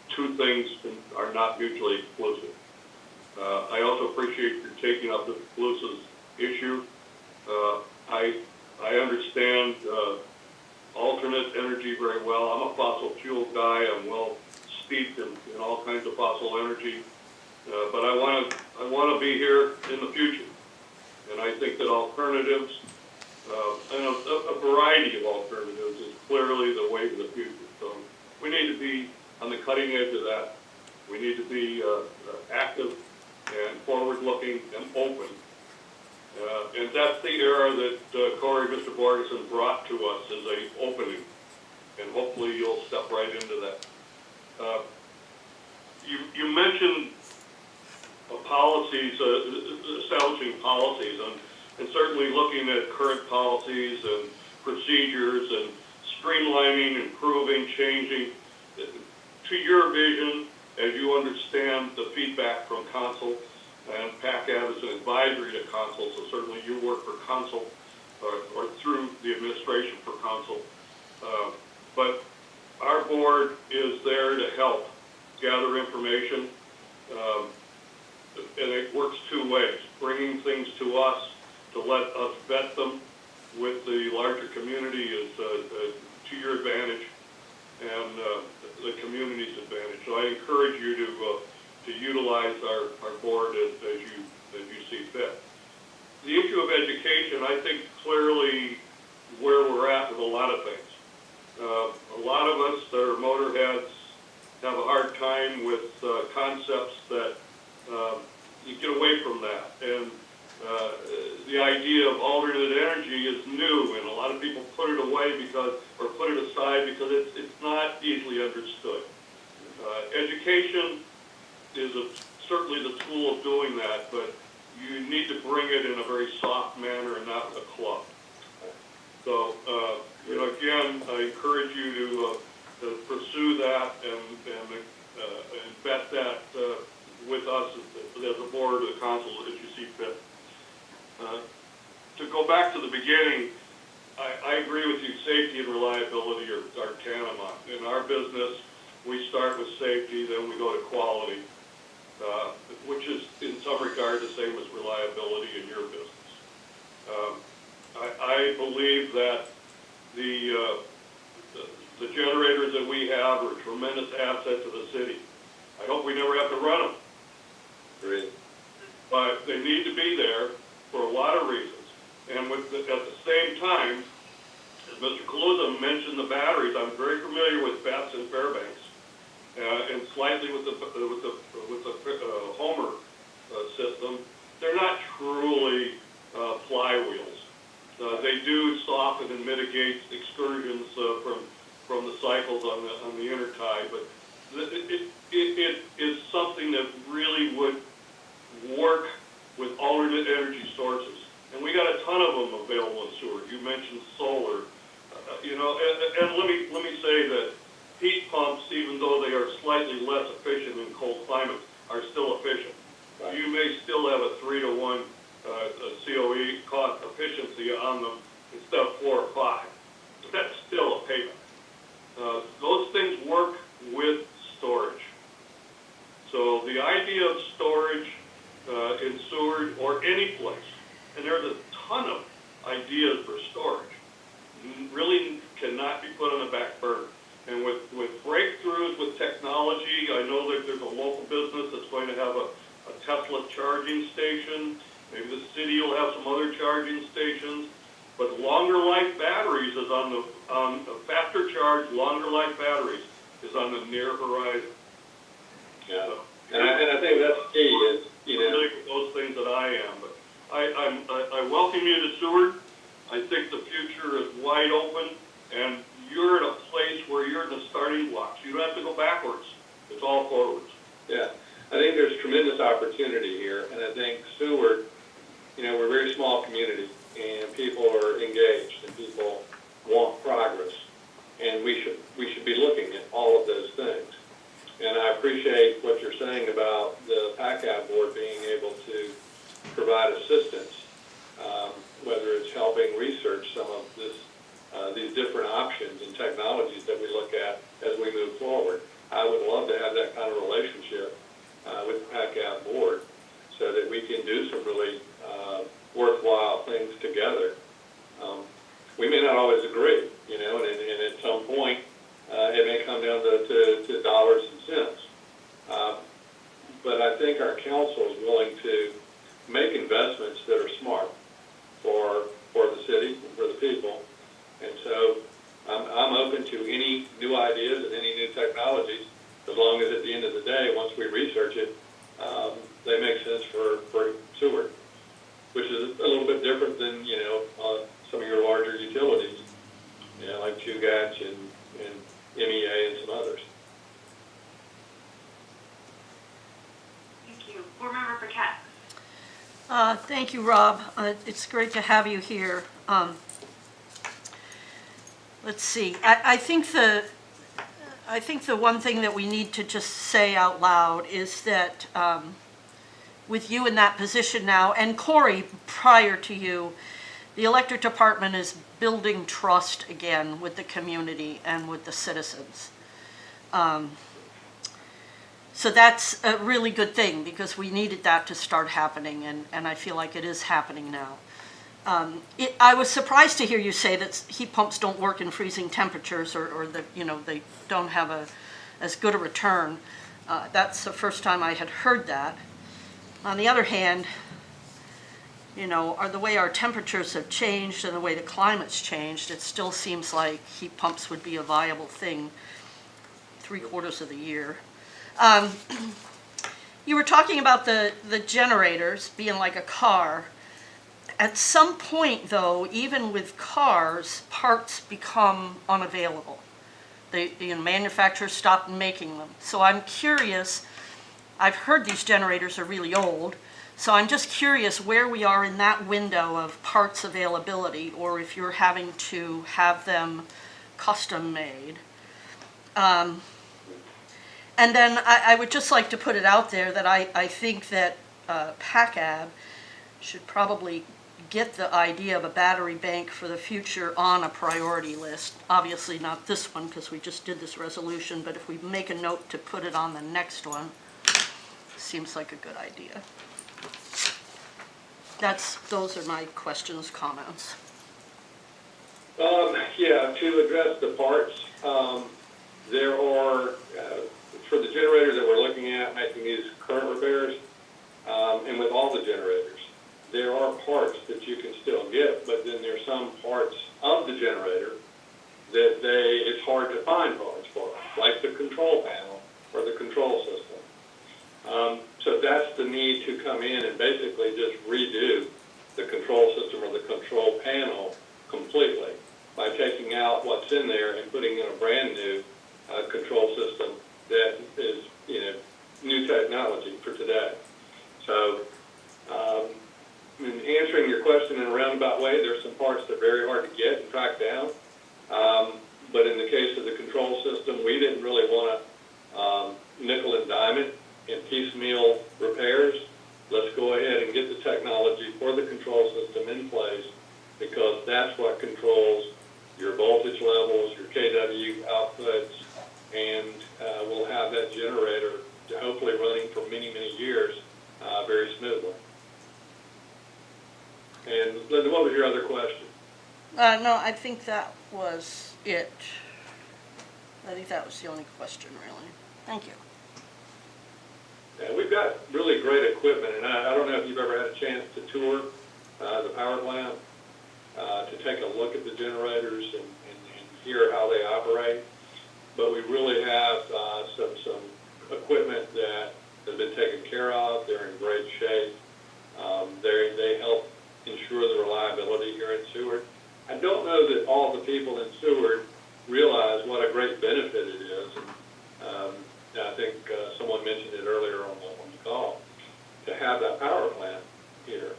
two things are not mutually exclusive. I also appreciate your taking up the exclusive issue. I understand alternate energy very well. I'm a fossil fuel guy. I'm well steeped in all kinds of fossil energy. But I want to be here in the future. And I think that alternatives, and a variety of alternatives, is clearly the way to the future. So we need to be on the cutting edge of that. We need to be active and forward-looking and open. And that's the era that Corey, Mr. Borgeson, brought to us as an opening. And hopefully you'll step right into that. You mentioned policies, establishing policies, and certainly looking at current policies and procedures and streamlining, improving, changing. To your vision, as you understand the feedback from Council, and PACAB is an advisory to Council, so certainly you work for Council or through the administration for Council. But our board is there to help gather information, and it works two ways, bringing things to us to let us vet them with the larger community is to your advantage and the community's advantage. So I encourage you to utilize our board as you see fit. The issue of education, I think clearly where we're at with a lot of things. A lot of us that are motorheads have a hard time with concepts that you get away from that. And the idea of alternate energy is new, and a lot of people put it away or put it aside because it's not easily understood. Education is certainly the tool of doing that, but you need to bring it in a very soft manner and not with a club. So, again, I encourage you to pursue that and vet that with us as a board, the council, as you see fit. To go back to the beginning, I agree with you, safety and reliability are tantamount. In our business, we start with safety, then we go to quality, which is in some regard the same as reliability in your business. I believe that the generators that we have are a tremendous asset to the city. I hope we never have to run them. Great. But they need to be there for a lot of reasons. And at the same time, as Mr. Kaluza mentioned the batteries, I'm very familiar with BESS and Fairbanks, and slightly with the Homer system. They're not truly flywheels. They do soften and mitigate excursions from the cycles on the intertie, but it is something that really would work with alternate energy sources. And we got a ton of them available in Seward. You mentioned solar, and let me say that heat pumps, even though they are slightly less efficient in cold climates, are still efficient. Right. You may still have a 3-to-1 COE cost efficiency on them instead of 4 or 5. put on the back burner. And with breakthroughs with technology, I know that there's a local business that's going to have a Tesla charging station. Maybe the city will have some other charging stations. But longer life batteries is on the faster charge, longer life batteries is on the near horizon. Yeah. So, And I think that's key is, familiar with those things that I am, but I welcome you to Seward. I think the future is wide open, and you're in a place where you're in the starting blocks. You don't have to go backwards. It's all forwards. Yeah, I think there's tremendous opportunity here, and I think Seward, we're a very small community, and people are engaged, and people want progress, and we should be looking at all of those things. And I appreciate what you're saying about the PACAB board being able to provide assistance, whether it's helping research some of these different options and technologies that we look at as we move forward. I would love to have that kind of relationship with the PACAB board so that we can do some really worthwhile things together. We may not always agree, and at some point it may come down to dollars and cents. But I think our council is willing to make investments that are smart for the city and for the people. And so I'm open to any new ideas and any new technologies, as long as at the end of the day, once we research it, they make sense for Seward, which is a little bit different than, some of your larger utilities, like Chugach and MEA and some others. Thank you. Board Member Paquette. Thank you, Rob. It's great to have you here. Let's see. I think the one thing that we need to just say out loud is that with you in that position now, and Corey prior to you, the electric department is building trust again with the community and with the citizens. So that's a really good thing, because we needed that to start happening, and I feel like it is happening now. I was surprised to hear you say that heat pumps don't work in freezing temperatures, or that they don't have as good a return. That's the first time I had heard that. On the other hand, the way our temperatures have changed and the way the climate's changed, it still seems like heat pumps would be a viable thing 3/4 of the year. You were talking about the generators being like a car. At some point, though, even with cars, parts become unavailable. The manufacturers stop making them. So I'm curious, I've heard these generators are really old, so I'm just curious where we are in that window of parts availability, or if you're having to have them custom made. And then I would just like to put it out there that I think that PACAB should probably get the idea of a battery bank for the future on a priority list. Obviously not this one, because we just did this resolution, but if we make a note to put it on the next one, seems like a good idea. Those are my questions, comments. Yeah, to address the parts, there are, for the generators that we're looking at, making these current repairs, and with all the generators, there are parts that you can still get, but then there's some parts of the generator that it's hard to find parts for, like the control panel or the control system. So that's the need to come in and basically just redo the control system or the control panel completely by taking out what's in there and putting in a brand new control system that is, new technology for today. So, in answering your question in a roundabout way, there's some parts that are very hard to get and track down. But in the case of the control system, we didn't really want to nickel and dime it in piecemeal repairs. Let's go ahead and get the technology for the control system in place, because that's what controls your voltage levels, your kW outputs, and we'll have that generator hopefully running for many, many years very smoothly. And Linda, what was your other question? No, I think that was it. I think that was the only question, really. Thank you. Yeah, we've got really great equipment, and I don't know if you've ever had a chance to tour the power plant, to take a look at the generators and hear how they operate. But we really have some equipment that has been taken care of. They're in great shape. They help ensure the reliability here in Seward. I don't know that all the people in Seward realize what a great benefit it is. And I think someone mentioned it earlier on the call, to have that power plant here.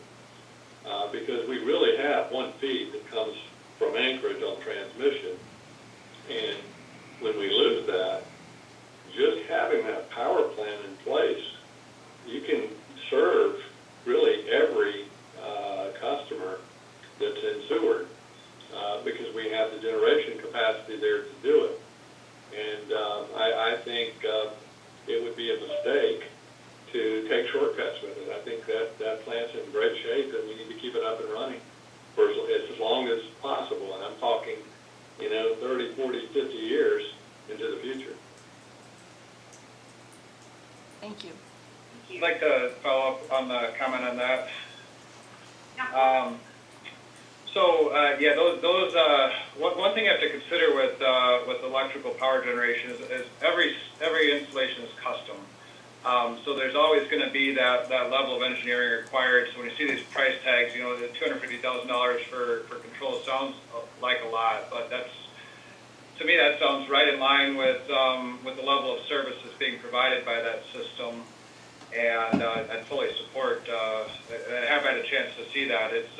Because we really have one feed that comes from Anchorage on transmission. And when we lose that, just having that power plant in place, you can serve really every customer that's in Seward, because we have the generation capacity there to do it. And I think it would be a mistake to take shortcuts with it. I think that plant's in great shape, and we need to keep it up and running for as long as possible. And I'm talking, 30, 40, 50 years into the future. Thank you. I'd like to follow up on the comment on that. One thing you have to consider with electrical power generation is every installation is custom. So there's always going to be that level of engineering required. So when you see these price tags, the $250,000 for control sounds like a lot, but to me that sounds right in line with the level of services being provided by that system. And I fully support. I have had a chance to see that. It's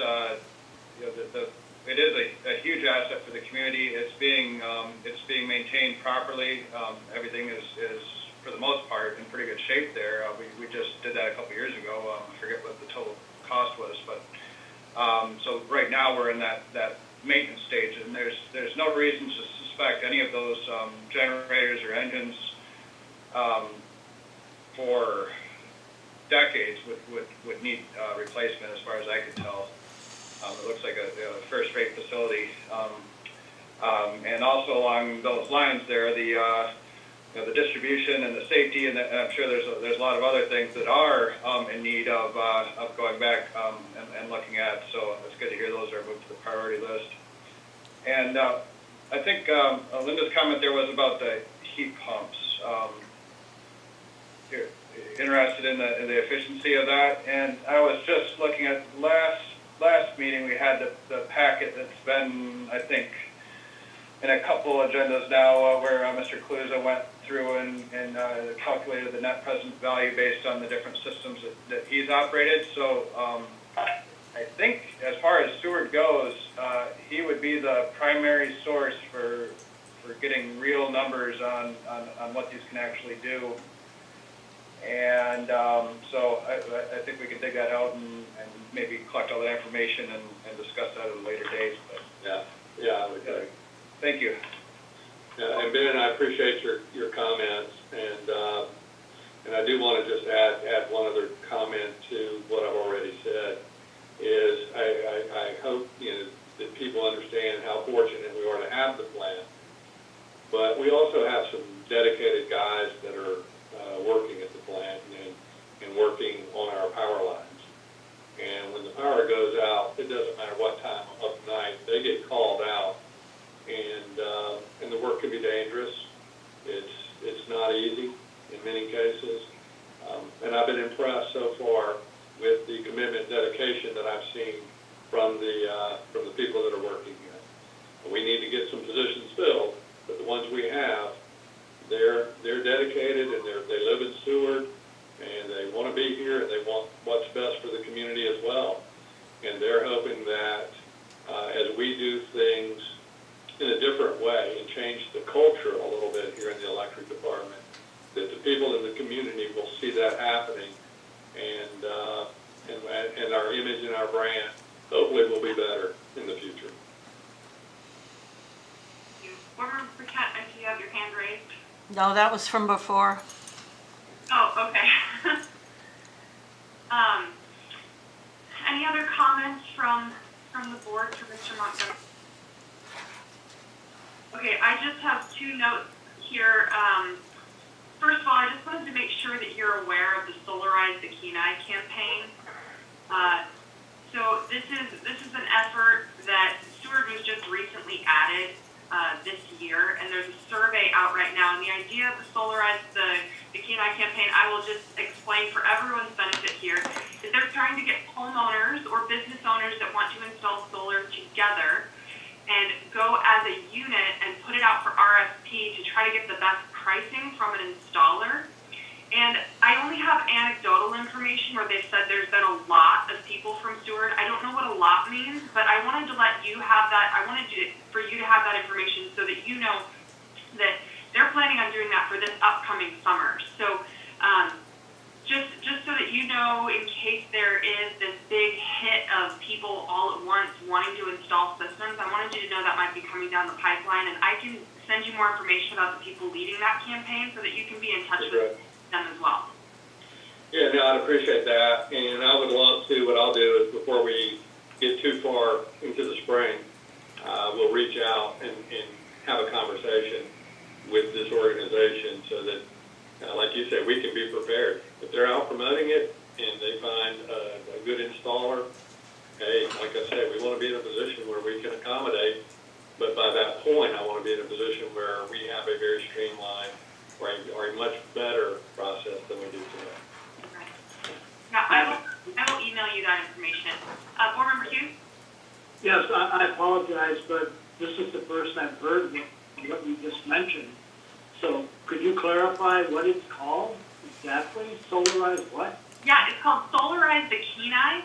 it is a huge asset for the community. It's being maintained properly. Everything is for the most part in pretty good shape there. We just did that a couple years ago. I forget what the total cost was, but so right now we're in that maintenance stage, and there's no reason to suspect any of those generators or engines for decades would need replacement, as far as I could tell. It looks like a first-rate facility, and also along those lines there, the distribution and the safety, and I'm sure there's a lot of other things that are in need of going back and looking at. So it's good to hear those are moved to the priority list. And I think Linda's comment there was about the heat pumps. You're interested in the efficiency of that, and I was just looking at last meeting we had the packet that's been, I think, in a couple agendas now, where Mr. Kaluza went through and calculated the net present value based on the different systems that he's operated. So I think as far as Seward goes, he would be the primary source for getting real numbers on what these can actually do. And so I think we can dig that out and maybe collect all that information and discuss that at a later date. But Yeah, I would agree. Thank you. Yeah, and Ben, I appreciate your comments, and I do want to just add one other comment to what I've already said. Is I hope that people understand how fortunate we are to have the plant, but we also have some dedicated guys that are working at the plant and working on our power lines. And when the power goes out, it doesn't matter what time of night, they get called out. And the work can be dangerous. It's not easy in many cases. And I've been impressed so far with the commitment and dedication that I've seen from the people that are working here. We need to get some positions filled, but the ones we have, they're dedicated, and they live in Seward, and they want to be here, and they want what's best for the community as well. And they're hoping that as we do things in a different way and change the culture a little bit here in the electric department, that the people in the community will see that happening, and our image and our brand hopefully will be better in the future. Thank you. Board Member Burkett, I see you have your hand raised. No, that was from before. Oh, okay. Any other comments from the board to Mr. Montgomery? Okay, I just have two notes here, first of all, I just wanted to make sure that you're aware of the Solarize the Kenai campaign. So this is an effort that Seward was just recently added this year, and there's a survey out right now. And the idea of the Solarize the Kenai campaign, I will just explain for everyone's benefit here, is they're trying to get homeowners or business owners that want to install solar together and go as a unit and put it out for RFP to try to get the best pricing from an installer. And I only have anecdotal information where they've said there's been a lot of people from Seward. I don't know what a lot means, but I wanted to let you have that. I wanted for you to have that information so that you know that they're planning on doing that for this upcoming summer. So just so that you know, in case there is this big hit of people all at once wanting to install systems, I wanted you to know that might be coming down the pipeline, and I can send you more information about the people leading that campaign so that you can be in touch with them as well. Yeah, no, I'd appreciate that. And I would love to, what I'll do is before we get too far into the spring, we'll reach out and have a conversation with this organization so that, like you said, we can be prepared. If they're out promoting it and they find a good installer, hey, like I said, we want to be in a position where we can accommodate. But by that point, I want to be in a position where we have a very streamlined or a much better process than we do today. Okay. Now, I will email you that information. Board Member Hughes? Yes, I apologize, but this is the first I've heard what you just mentioned. So could you clarify what it's called exactly? Solarize what? Yeah, it's called Solarize the Kenai,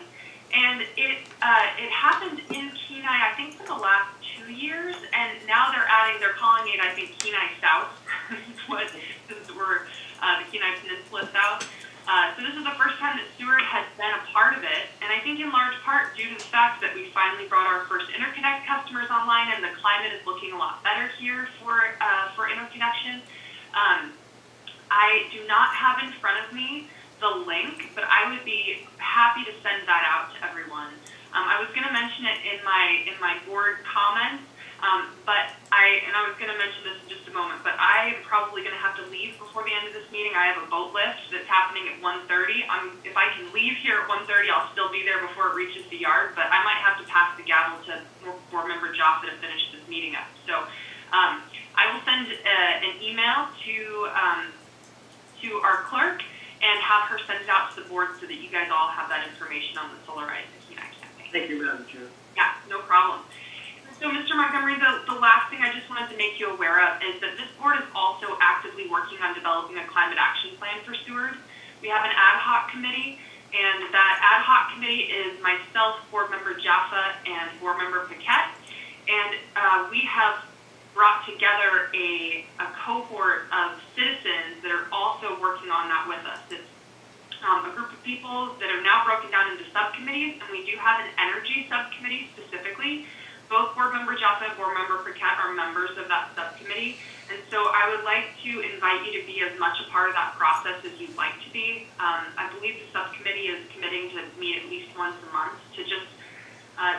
and it happened in Kenai, I think, for the last 2 years, and now they're calling it, I think, Kenai South, since we're the Kenai Peninsula South. So this is the first time that Seward has been a part of it, and I think in large part due to the fact that we finally brought our first interconnect customers online, and the climate is looking a lot better here for interconnection. I do not have in front of me the link, but I would be happy to send that out to everyone. I was going to mention it in my board comments, but I was going to mention this in just a moment, but I am probably going to have to leave before the end of this meeting. I have a boat lift that's happening at 1:30. If I can leave here at 1:30, I'll still be there before it reaches the yard, but I might have to pass the gavel to Board Member Jaffa to finish this meeting up. So I will send an email to our clerk and have her send it out to the board so that you guys all have that information on the Solarize the Kenai campaign. Thank you, Madam Chair. Yeah, no problem. So, Mr. Montgomery, the last thing I just wanted to make you aware of is that this board is also actively working on developing a climate action plan for Seward. We have an ad hoc committee, and that ad hoc committee is myself, Board Member Jaffa, and Board Member Paquette. And we have brought together a cohort of citizens that are also working on that with us. It's a group of people that are now broken down into subcommittees, and we do have an energy subcommittee specifically. Both Board Member Jaffa and Board Member Paquette are members of that subcommittee, and so I would like to invite you to be as much a part of that process as you'd like to be. I believe the subcommittee is committing to meet at least once a month to just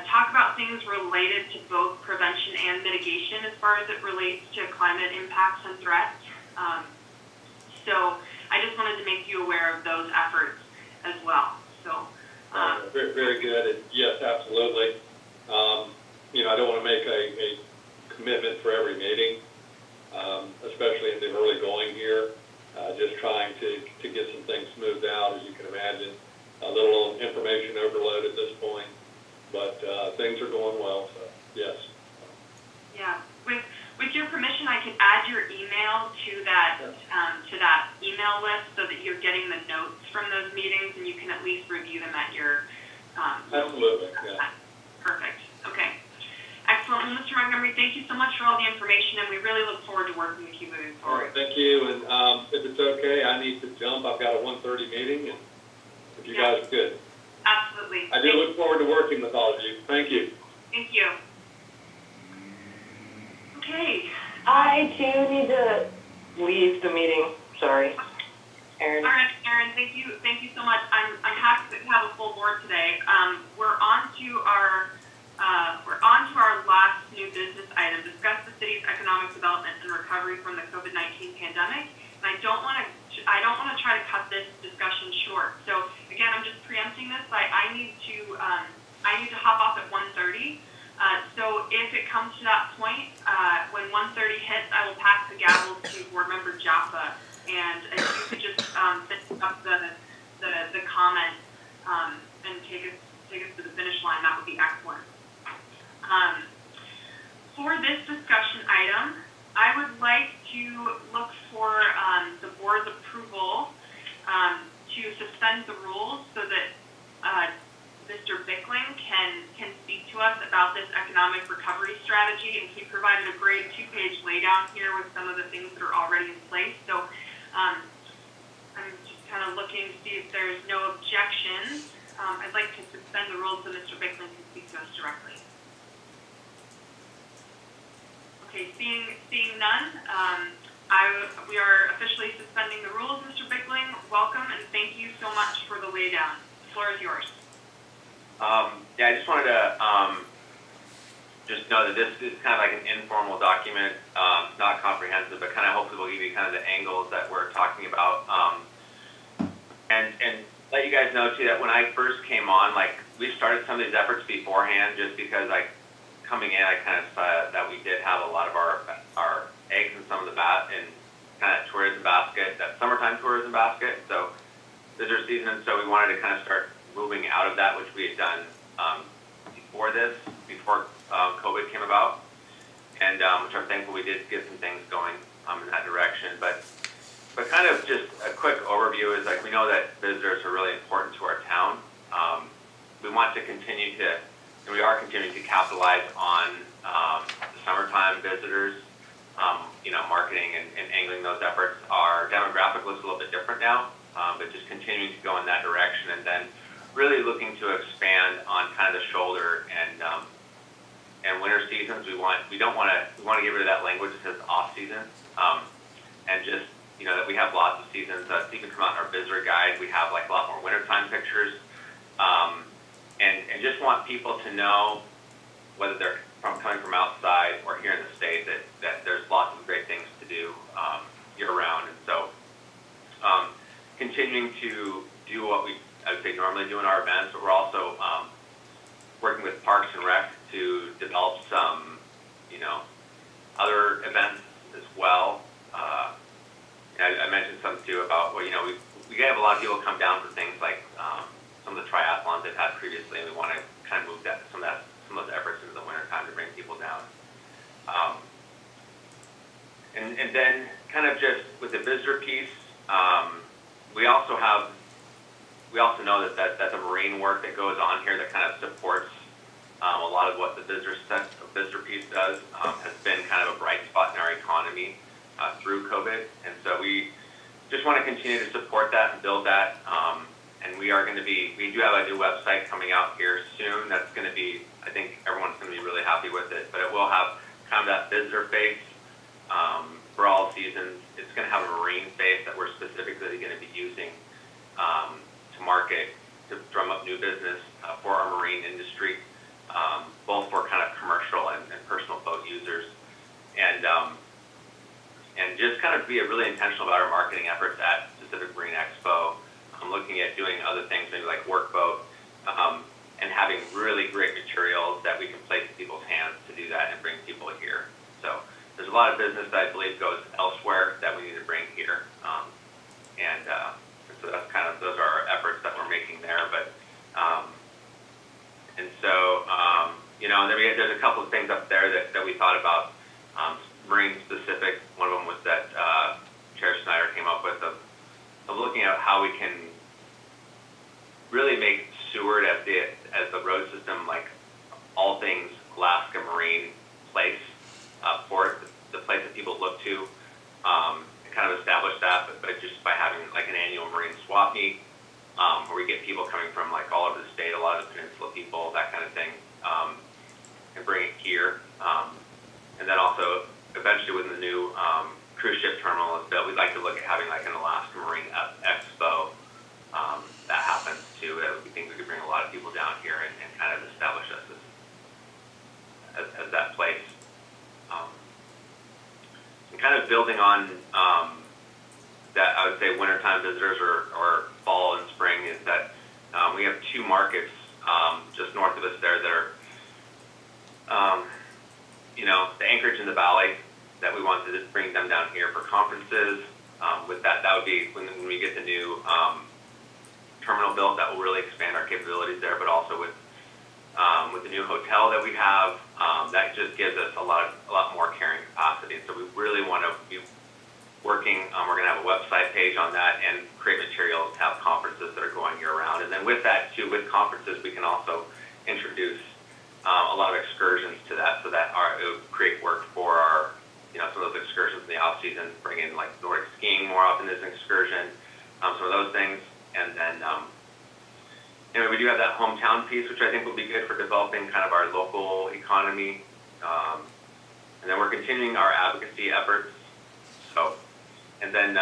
talk about things related to both prevention and mitigation as far as it relates to climate impacts and threats. So I just wanted to make you aware of those efforts as well. So very, very good. And yes, absolutely. I don't want to make a commitment for every meeting, especially in the early going here. Just trying to get some things smoothed out, as you can imagine. A little information overload at this point. But things are going well, so yes. Yeah, with your permission, I can add your email to that email list so that you're getting the notes from those meetings and you can at least review them at your. Absolutely, yeah. Perfect. Okay. Excellent. Well, Mr. Montgomery, thank you so much for all the information, and we really look forward to working with you moving All forward. right, thank you. And if it's okay, I need to jump. I've got a 1:30 meeting, and if you guys are good. Absolutely. I do look forward to working with all of you. Thank you. Thank you. Okay. I too need to leave the meeting. Sorry. Erin. All right, Erin, thank you so much. I'm happy to have a full board today. We're on to our last new business item. Discuss the city's economic development and recovery from the COVID-19 if it comes to that point, when 1:30 hits, I will pass the gavel to Board Member Jaffa, and if you could just finish up the comment and take us to the finish line, that would be excellent. For this discussion item, I would like to look for the board's approval to suspend the rules so that Mr. Bickling can speak to us about this economic recovery strategy, and he provided a great 2-page laydown here with some of the things that are already in place. So I'm just kind of looking to see if there's no objections. I'd like to suspend the rules so Mr. Bickling can speak to us directly. Okay, seeing none, we are officially suspending the rules. Mr. Bickling, welcome, and thank you so much for the laydown. The floor is yours. Yeah, I just wanted to just know that this is kind of like an informal document, not comprehensive, but kind of hopefully will give you kind of the angles that we're talking about. And let you guys know too that when I first came on, like we started some of these efforts beforehand, just because like coming in, I kind of saw that we did have a lot of our eggs in some of the kind of tourism basket, that summertime tourism basket. So visitor season, so we wanted to kind of start moving out of that, which we had done before COVID came about, and which I'm thankful we did get some things going in that direction. But kind of just a quick overview is like we know that visitors are really important to our town. We want to continue to, and we are continuing to capitalize on the summertime visitors. Marketing and angling those efforts. Our demographic looks a little bit different now, but just continuing to go in that direction, and then really looking to expand on kind of the shoulder and winter seasons. We want to get rid of that language that says off season, and just that we have lots of seasons. That's even come out in our visitor guide. We have like a lot more wintertime pictures, and just want people to know, whether they're coming from outside or here in the state, that there's lots of great things to do year round. And so continuing to do what I would say normally do in our events, but we're also working with Parks and Rec to develop some other events as well. I mentioned some too about we have a lot of people come down for things like some of the triathlons they've had previously, and we want to kind of move some of those efforts into the wintertime to bring people down. And then kind of just with the visitor piece, we also know that the marine work that goes on here that kind of supports a lot of what the visitor piece does has been kind of a bright spot in our economy through COVID. And so we just want to continue to support that and build that. And we do have a new website coming out here soon. That's going to be, I think everyone's going to be really happy with it, but it will have kind of that visitor face for all seasons. It's going to have a marine face that we're specifically going to be using to market, to drum up new business for our marine industry, both for kind of commercial and personal boat users. And just kind of be really intentional about our marketing efforts at Pacific Marine Expo. I'm looking at doing other things, maybe like Workboat, and having really great materials that we can place in people's hands to do that and bring people here. So there's a lot of business that I believe goes elsewhere that we need to bring here. And so that's kind of, those are our efforts that we're making there. But, and so, and then there's a couple of things up there that we thought about, marine specific. One of them was that Chair Snyder came up with of looking at how we can really make Seward as the road system, like all things Alaska Marine place for the place that people look to, and kind of establish that, but just by having like an annual marine swap meet, where we get people coming from like all over the state, a lot of the peninsula people, that kind of thing, and bring it here. And then also eventually when the new cruise ship terminal is built, we'd like to look at having like an Alaska Marine Expo that happens too. We think we could bring a lot of people down here and kind of establish us as that place. And kind of building on that, I would say wintertime visitors or fall and spring, is that we have two markets just north of us there that are the Anchorage and the Valley, that we wanted to bring them down here for conferences. With that would be when we get the new terminal built, that will really expand our capabilities there, but also with the new hotel that we have, that just gives us a lot more carrying capacity. So we really want to be working, we're going to have a website page on that and create materials to have conferences that are going year round. And then with that too, with conferences, we can also introduce a lot of excursions to that, so that it would create work for our, some of those excursions in the off season, bring in like Nordic skiing more often as an excursion, some of those things. And then, anyway, we do have that hometown piece, which I think will be good for developing kind of our local economy. And then we're continuing our advocacy efforts. So, and then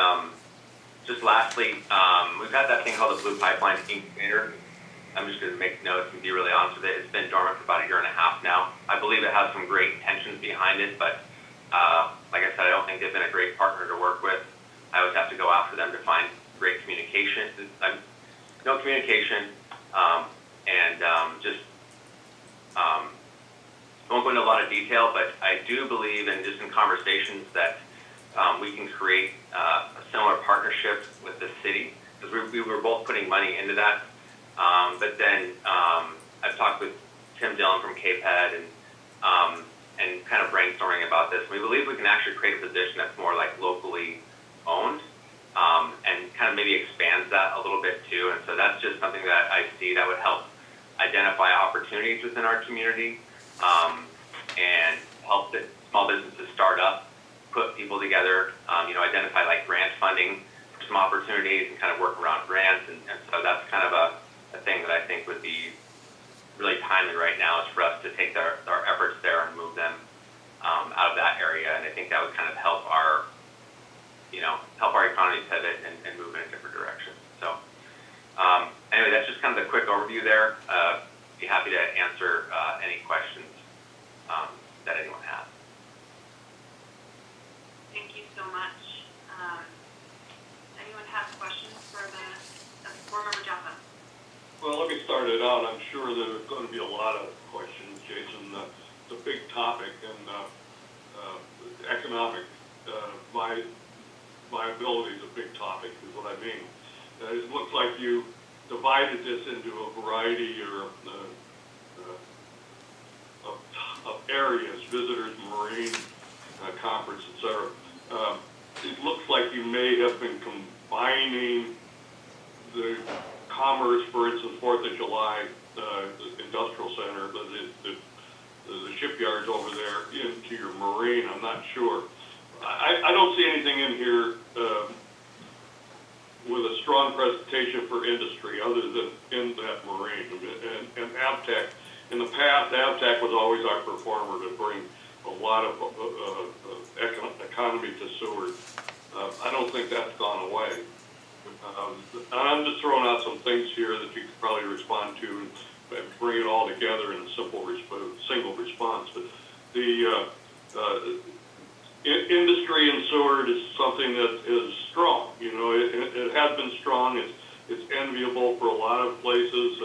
just lastly, we've had that thing called the Blue Pipeline Incubator. I'm just going to make notes and be really honest with it. It's been dormant for about 1.5 years now. I believe it has some great intentions behind it, but like I said, I don't think they've been a great partner to work with. I always have to go after them to find great communication. No communication, and just I won't go into a lot of detail, but I do believe, and just in conversations, that we can create a similar partnership with the city, because we were both putting money into that. But then I've talked with Tim Dillon from KPED and kind of brainstorming about this. We believe we can actually create a position that's more like locally owned, and kind of maybe expands that a little bit too. And so that's just something that I see that would help identify opportunities within our community, and help the small businesses start up, put people together, identify like grant funding for some opportunities and kind of work around grants. And so that's kind of a thing that I think would be really timely right now, is for us to take our efforts there and move them out of that area. And I think that would kind of help our economy pivot and move in a different direction. So anyway, that's just kind of the quick overview there. Be happy to answer any questions that anyone has. Thank you so much. Anyone have questions for the board member Jaffa? Well, let me start it out. I'm sure there's going to be a lot of questions, Jason. It's a big topic, and economic viability is a big topic, is what I mean. It looks like you divided this into a variety of areas: visitors, marine, conference, etc. It looks like you may have been combining the commerce, for instance, 4th of July, the industrial center, the shipyards over there, into your marine. I'm not sure. I don't see anything in here with a strong presentation for industry other than in that marine. And Avtec, in the past, Avtec was always our performer to bring a lot of economy to Seward. I don't think that's gone away. I'm just throwing out some things here that you could probably respond to and bring it all together in a single response. But the industry in Seward is something that is strong. It has been strong. It's enviable for a lot of places.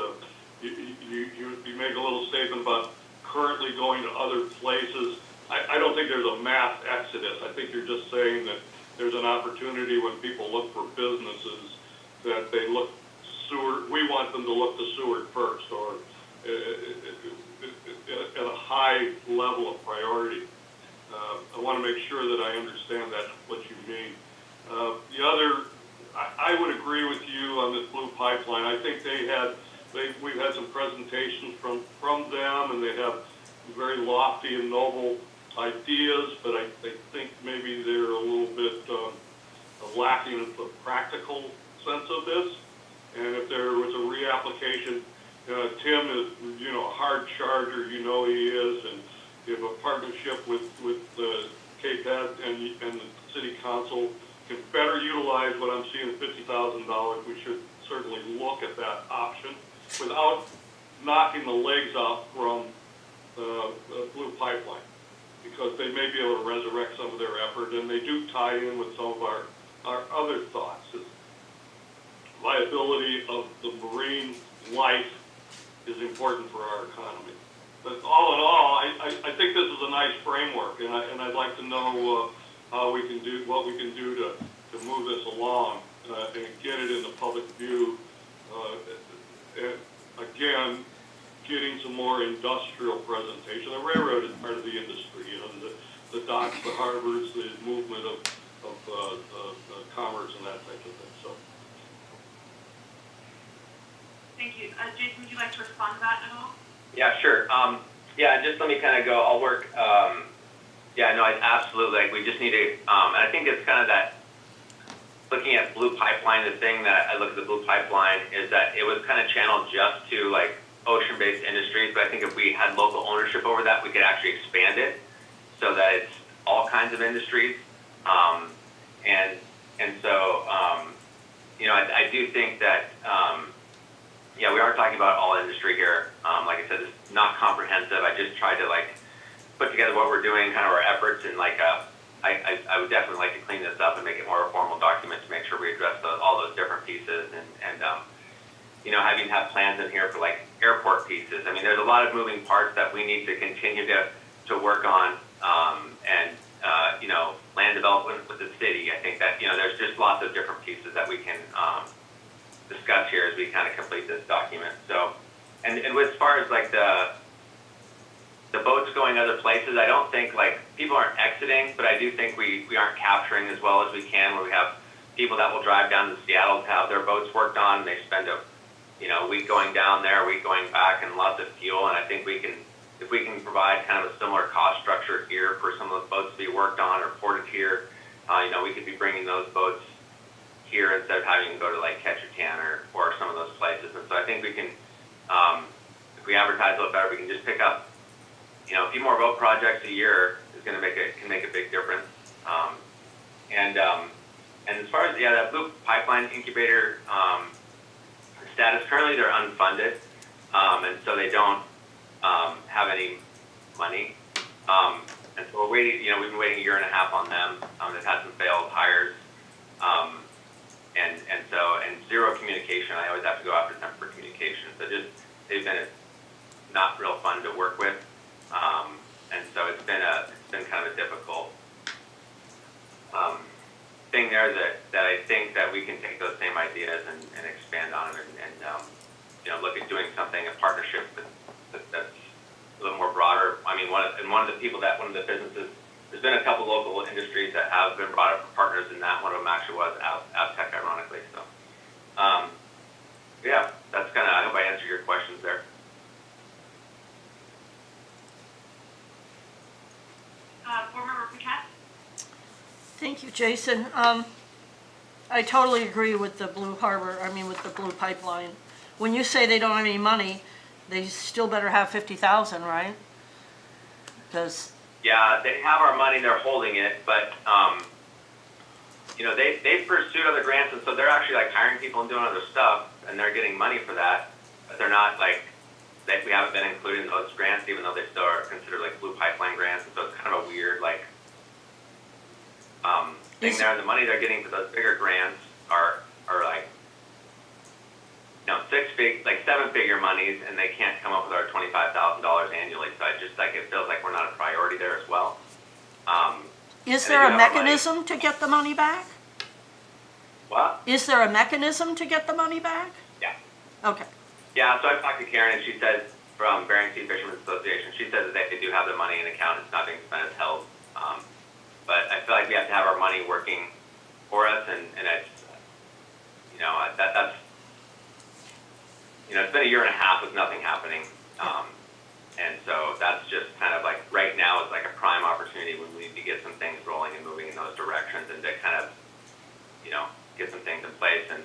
You make a little statement about currently going to other places. I don't think there's a mass exodus. I think you're just saying that there's an opportunity when people look for businesses that they look Seward. We want them to look to Seward first, or at a high level of priority. I want to make sure that I understand that, what you mean. The other, I would agree with you on this Blue Pipeline. I think we've had some presentations from them, and they have very lofty and noble ideas, but I think maybe they're a little bit lacking in the practical sense of this. And if there was a reapplication, Tim is, a hard charger, he is, and if a partnership with KPED and the city council can better utilize what I'm seeing at $50,000, we should certainly look at that option without knocking the legs off from the Blue Pipeline, because they may be able to resurrect some of their effort, and they do tie in with some of our other thoughts. Viability of the marine life is important for our economy. but all in all, I think this is a nice framework, and I'd like to know how we can do, what we can do to move this along and get it in the public view. And again, getting some more industrial presentation. The railroad is part of the industry, you know, the docks, the harbors, the movement of commerce and that type of thing, so. Thank you. Jason, would you like to respond to that at all? Yeah, sure. Yeah, just let me kind of go, I'll work, yeah, no, I absolutely, like, we just need to, and I think it's kind of that, looking at Blue Pipeline, the thing that I look at the Blue Pipeline is that it was kind of channeled just to like ocean-based industries, but I think if we had local ownership over that, we could actually expand it so that it's all kinds of industries. And so, you know, I do think that, yeah, we are talking about all industry here. Like I said, it's not comprehensive. I just tried to like put together what we're doing, kind of our efforts, and like I would definitely like to clean this up and make it more a formal document to make sure we address all those different pieces and you know, having have plans in here for like airport pieces. I mean, there's a lot of moving parts that we need to continue to work on, and you know, land development with the city. I think that, you know, there's just lots of different pieces that we can discuss here as we kind of complete this document. So, and as far as like the boats going other places, I don't think like people aren't exiting, but I do think we aren't capturing as well as we can, where we have people that will drive down to Seattle to have their boats worked on, and they spend a week going down there, a week going back, and lots of fuel. And I think we can, if we can provide kind of a similar cost structure here for some of those boats to be worked on or ported here, you know, we could be bringing those boats here instead of having to go to like Ketchikan or some of those places. And so I think we can, if we advertise a little better, we can just pick up, you know, a few more boat projects a year is going to can make a big difference. And as far as that Blue Pipeline incubator status, currently they're unfunded, and so they don't have any money. And so we're waiting. You know, we've been waiting 1.5 years on them. They've had some failed hires, and so zero communication. I always have to go after them for communication. So just they've been not real fun to work with. And so it's been kind of a difficult thing there that I think that we can take those same ideas and expand on them and you know, look at doing something, a partnership that's a little more broader. I mean, one of the businesses, there's been a couple local industries that have been brought up for partners, and that one of them actually was Avtec, ironically. So, yeah, that's kind of, I hope I answered your questions there. Board Member Paquette? Thank you, Jason. I totally agree with the Blue Pipeline. When you say they don't have any money, they still better have 50,000, right? Because yeah, they have our money, they're holding it, but you know, they've pursued other grants, and so they're actually like hiring people and doing other stuff, and they're getting money for that, but they're not like, we haven't been included in those grants, even though they still are considered like Blue Pipeline grants, and so it's kind of a weird like thing there. And the money they're getting for those bigger grants are like, you know, 7-figure monies, and they can't come up with our $25,000 annually. So I just like, it feels like we're not a priority there as well. Is there a mechanism to get the money back? What? Is there a mechanism to get the money back? Yeah. Okay. Yeah, so I talked to Karen, and she said, from Bering Sea Fishermen's Association, she said that they do have the money in account. It's not being spent as held. But I feel like we have to have our money working for us, and it's, you know, that's, you know, it's been 1.5 years with nothing happening. And so that's just kind of like, right now is like a prime opportunity when we need to get some things rolling and moving in those directions, and to kind of, you know, get some things in place. And,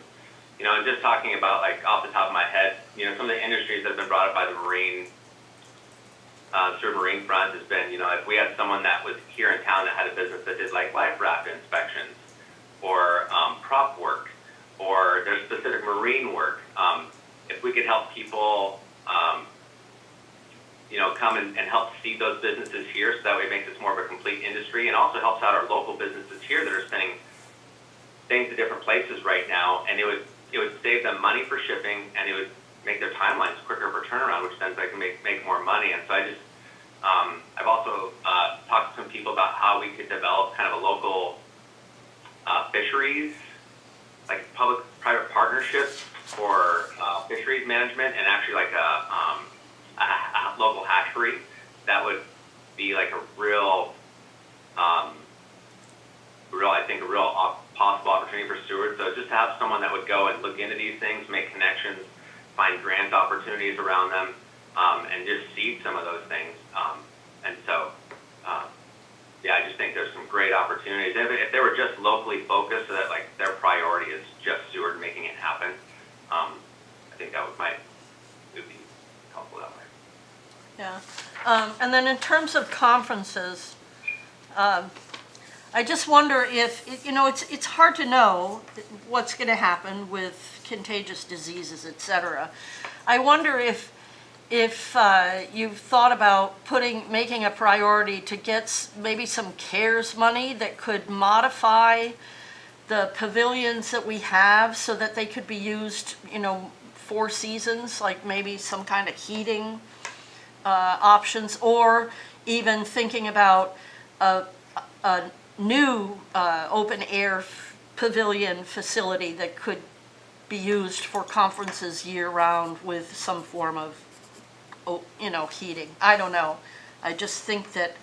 you know, and just talking about, like, off the top of my head, you know, some of the industries that have been brought up by the marine front has been, you know, if we had someone that was here in town that had a business that did like life raft inspections or prop work, or there's specific marine work, if we could help people, you know, come and help seed those businesses here, so that way it makes this more of a complete industry, and also helps out our local businesses here that are sending things to different places right now, and it would save them money for shipping, and it would make their timelines quicker for turnaround, which then they can make more money. And so I just, I've also talked to some people about how we could develop kind of a local fisheries, like public-private partnership for fisheries management, and actually like a local hatchery that would be like a real, possible opportunity for Seward. So just to have someone that would go and look into these things, make connections, find grant opportunities around them, and just seed some of those things. And so, yeah, I just think there's some great opportunities. If they were just locally focused, so that like their priority is just Seward making it happen, I think that would be helpful that way. Yeah, and then in terms of conferences, I just wonder if, it's hard to know what's going to happen with contagious diseases, et cetera. I wonder if you've thought about making a priority to get maybe some CARES money that could modify the pavilions that we have so that they could be used, 4 seasons, like maybe some kind of heating options, or even thinking about a new open air pavilion facility that could be used for conferences year round with some form of, heating. I don't know. I just think that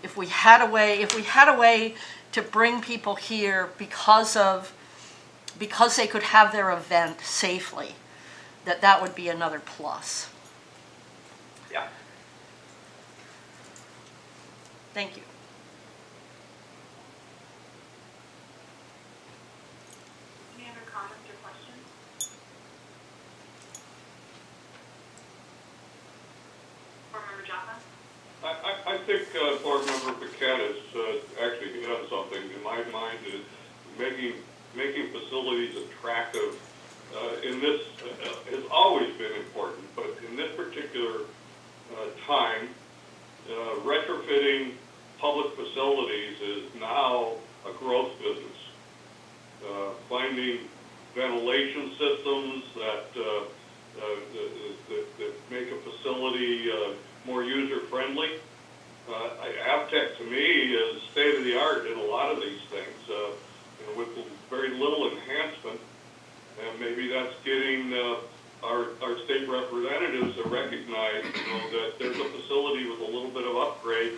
if we had a way to bring people here because they could have their event safely, that would be another plus. Yeah. Thank you. Any other comments or questions? Board Member Joppa? I think Board Member Buchanan actually hit on something in my mind, is making facilities attractive. In this has always been important, but in this particular time, retrofitting public facilities is now a growth business. Finding ventilation systems that make a facility more user-friendly. Avtech to me is state-of-the-art in a lot of these things, with very little enhancement. And maybe that's getting our state representatives to recognize, that there's a facility with a little bit of upgrade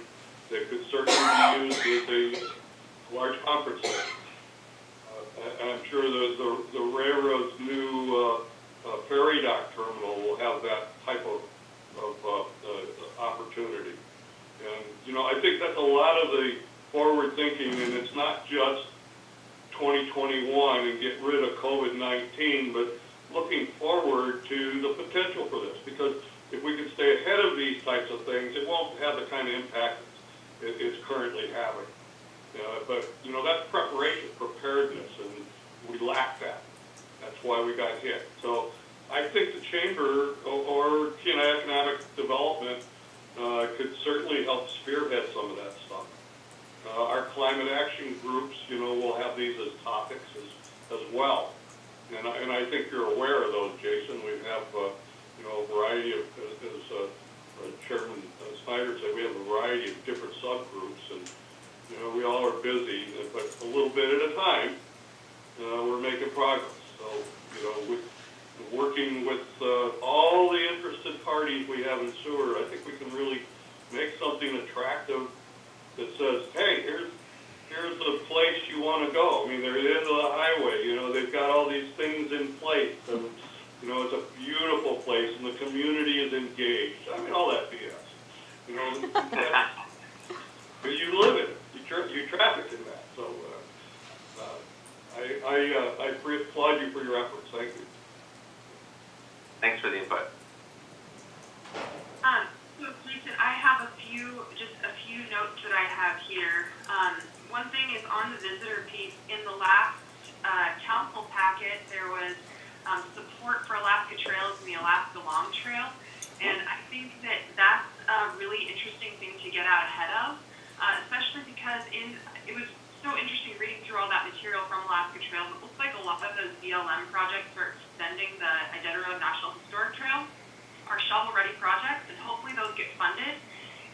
that could certainly be used as a large conference center. I'm sure the railroad's new ferry dock terminal will have that type of opportunity. And, I think that's a lot of the forward thinking, and it's not just 2021 and get rid of COVID-19, but looking forward to the potential for this. Because if we can stay ahead of these types of things, it won't have the kind of impact it's currently having. But, that's preparation, preparedness, and we lack that. That's why we got hit. So I think the Chamber or Economic Development could certainly help spearhead some of that stuff. Our climate action groups, will have these as topics as well. And I think you're aware of those, Jason. We have, a variety of, as Chairman Snyder said, we have a variety of different subgroups, and, we all are busy, but a little bit at a time, we're making progress. So, with working with all the interested parties we have in sewer, I think we can really make something attractive that says, hey, here's the place you want to go. I mean, they're at the end of the highway, they've got all these things in place, and, it's a beautiful place, and the community is engaged. I mean, all that BS. But you live in it. You traffic in that. So I applaud you for your efforts. Thank you. Thanks for the input. So Jason, I have just a few notes that I have here. One thing is on the visitor piece. In the last council packet, there was support for Alaska Trails and the Alaska Long Trail, and I think that's a really interesting thing to get out ahead of, especially because it was so interesting reading through all that material from Alaska Trails. It looks like a lot of those BLM projects for extending the Iditarod National Historic Trail are shovel-ready projects, and hopefully those get funded.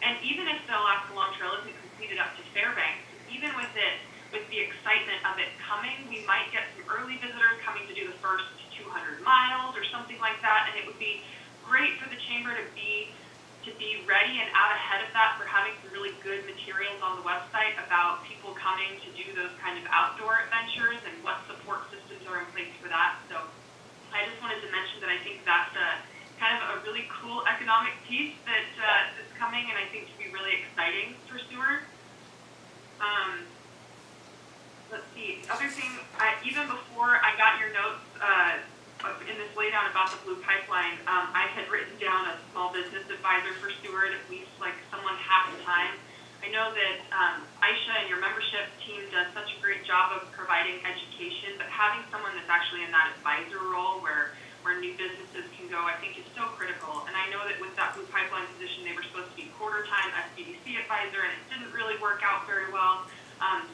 And even if the Alaska Long Trail isn't completed up to Fairbanks, even with the excitement of it coming, we might get some early visitors coming to do the first 200 miles or something like that, and it would be great for the chamber to be ready and out ahead of that, for having some really good materials on the website about people coming to do those kind of outdoor adventures and what support systems are in place for that. So I just wanted to mention that I think that's kind of a really cool economic piece that's coming, and I think to be really exciting for Seward. Let's see, other thing, even before I got your notes in this laydown about the Blue Pipeline, I had written down a small business advisor for Seward, at least like someone half the time. I know that Aisha and your membership team does such a great job of providing education, but having someone that's actually in that advisor role where new businesses can go, I think is so critical. And I know that with that Blue Pipeline position, they were supposed to be quarter-time SBDC advisor, and it didn't really work out very well.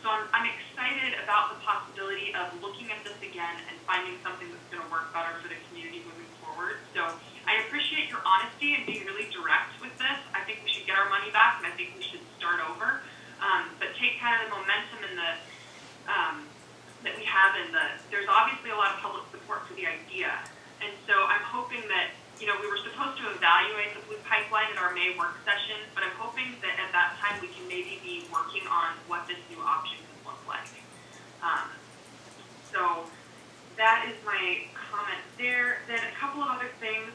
So I'm excited about the possibility of looking at this again and finding something that's going to work better for the community moving forward. So I appreciate your honesty and being really direct with this. I think we should get our money back, and I think we should start over. But take kind of the momentum and the that we have there's obviously a lot of public support for the idea. And so I'm hoping that, we were supposed to evaluate the Blue Pipeline at our May work session, but I'm hoping that at that time we can maybe be working on what this new option could look like. So that is my comment there. Then a couple of other things.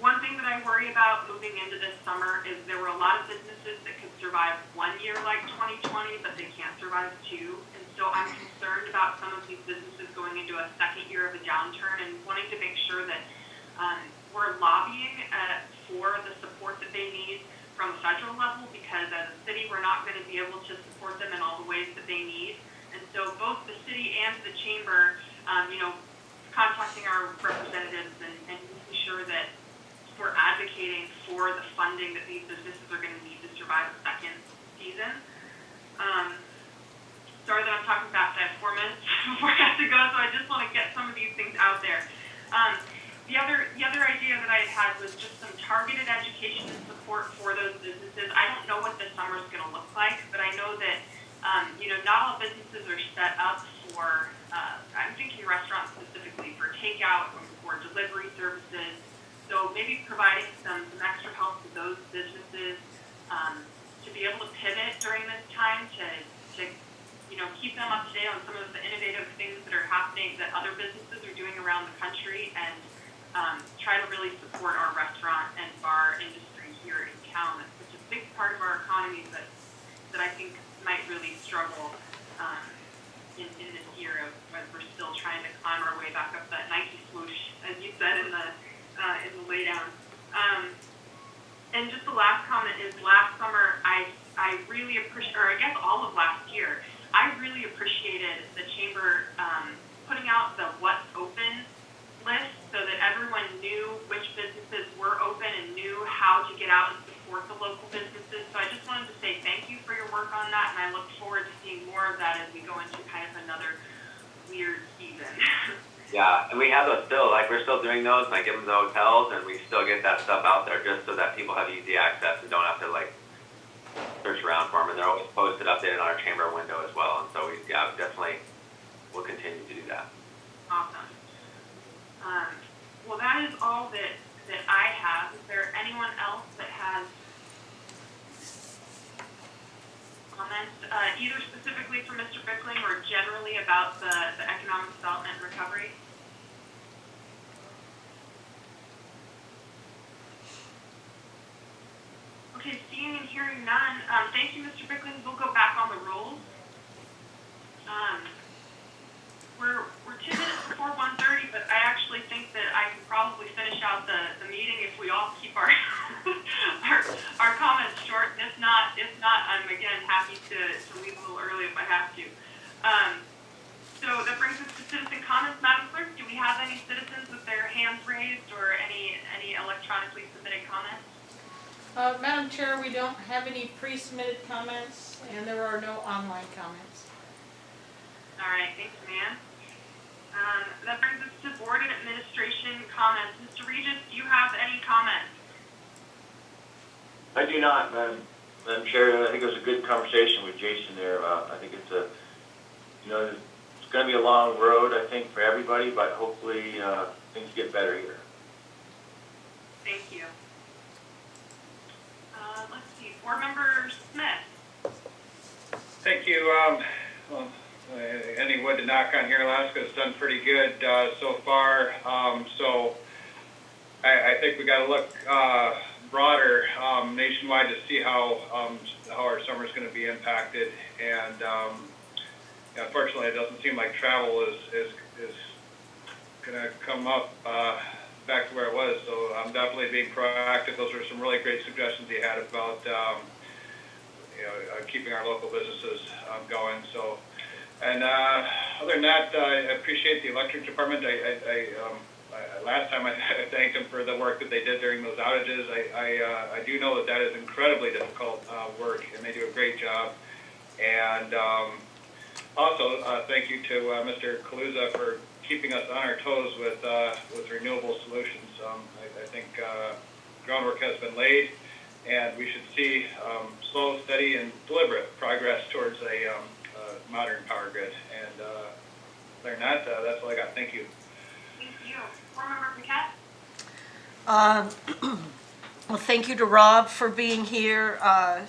One thing that I worry about moving into this summer is there were a lot of businesses that could survive 1 year like 2020, but they can't survive 2. And so I'm concerned about some of these businesses going into a second year of a downturn and wanting to make sure that we're lobbying for the support that they need from a federal level, because as a city, we're not going to be able to support them in all the ways that they need. And so both the city and the chamber, contacting our representatives and making sure that we're advocating for the funding that these businesses are going to need to survive a second season. Sorry that I'm talking fast. I have 4 minutes before I have to go, so I just want to get some of these things out there. The other idea that I had was just some targeted education and support for those businesses. I don't know what this summer is going to look like, but I know that not all businesses are set up for. I'm thinking restaurants specifically for takeout or delivery services. So maybe providing some extra help to those businesses to be able to pivot during this time to keep them up to date on some of the innovative things that are happening that other businesses are doing around the country, and try to really support our restaurant and bar industry here in town. It's such a big part of our economy that I think might really struggle in this year as we're still trying to climb our way back up that Nike swoosh, as you said in the laydown. And just the last comment is, last summer I really appreciate, or I guess all of last year, I really appreciated the chamber putting out the what's open list so that everyone knew which businesses were open and knew how to get out and support the local businesses. So I just wanted to say thank you for your work on that, and I look forward to seeing more of that as we go into kind of another weird season. Yeah, and we have those still, we're still doing those, and I give them to hotels, and we still get that stuff out there just so that people have easy access and don't have to, search around for them, and they're always posted, updated on our chamber window as well, and so we definitely will continue to do that. Awesome. Well, that is all that I have. Is there anyone else that has comments, either specifically for Mr. Bickling or generally about the economic development and recovery? Okay, seeing and hearing none. Thank you, Mr. Bickling. We'll go back on the rules. We're 2 minutes before 1:30, but I actually think that I can probably finish out the meeting if we all keep our our comments short. If not, I'm again happy to leave a little early if I have to. So that brings us to citizen comments, Madam Clerk. Do we have any citizens with their hands raised or any electronically submitted comments? Madam Chair, we don't have any pre-submitted comments, and there are no online comments. All right, thanks, ma'am. That brings us to board and administration comments. Mr. Regis, do you have any comments? I do not, Madam Chair. I think it was a good conversation with Jason there. I think it's it's going to be a long road, I think, for everybody, but hopefully things get better here. Thank you. Let's see, Board Member Smith. Thank you. Any wood to knock on here, Alaska has done pretty good so far. So I think we got to look broader nationwide to see how our summer is going to be impacted. And unfortunately, it doesn't seem like travel is going to come up back to where it was. So I'm definitely being proactive. Those were some really great suggestions you had about keeping our local businesses going. So. And other than that, I appreciate the electric department. Last time I thanked them for the work that they did during those outages. I do know that is incredibly difficult work, and they do a great job. And also, thank you to Mr. Kaluza for keeping us on our toes with renewable solutions. I think groundwork has been laid, and we should see slow, steady, and deliberate progress towards a modern power grid. And other than that, that's all I got. Thank you. Thank you. Board Member Paquette? Well, thank you to Rob for being here.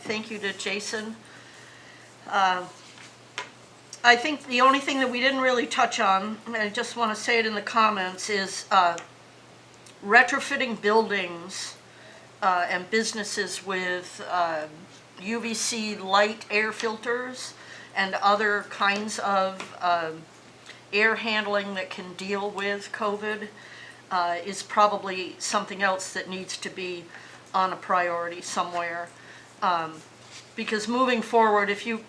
Thank you to Jason. I think the only thing that we didn't really touch on, and I just want to say it in the comments, is retrofitting buildings and businesses with UVC light air filters and other kinds of air handling that can deal with COVID is probably something else that needs to be on a priority somewhere. Because moving forward, if you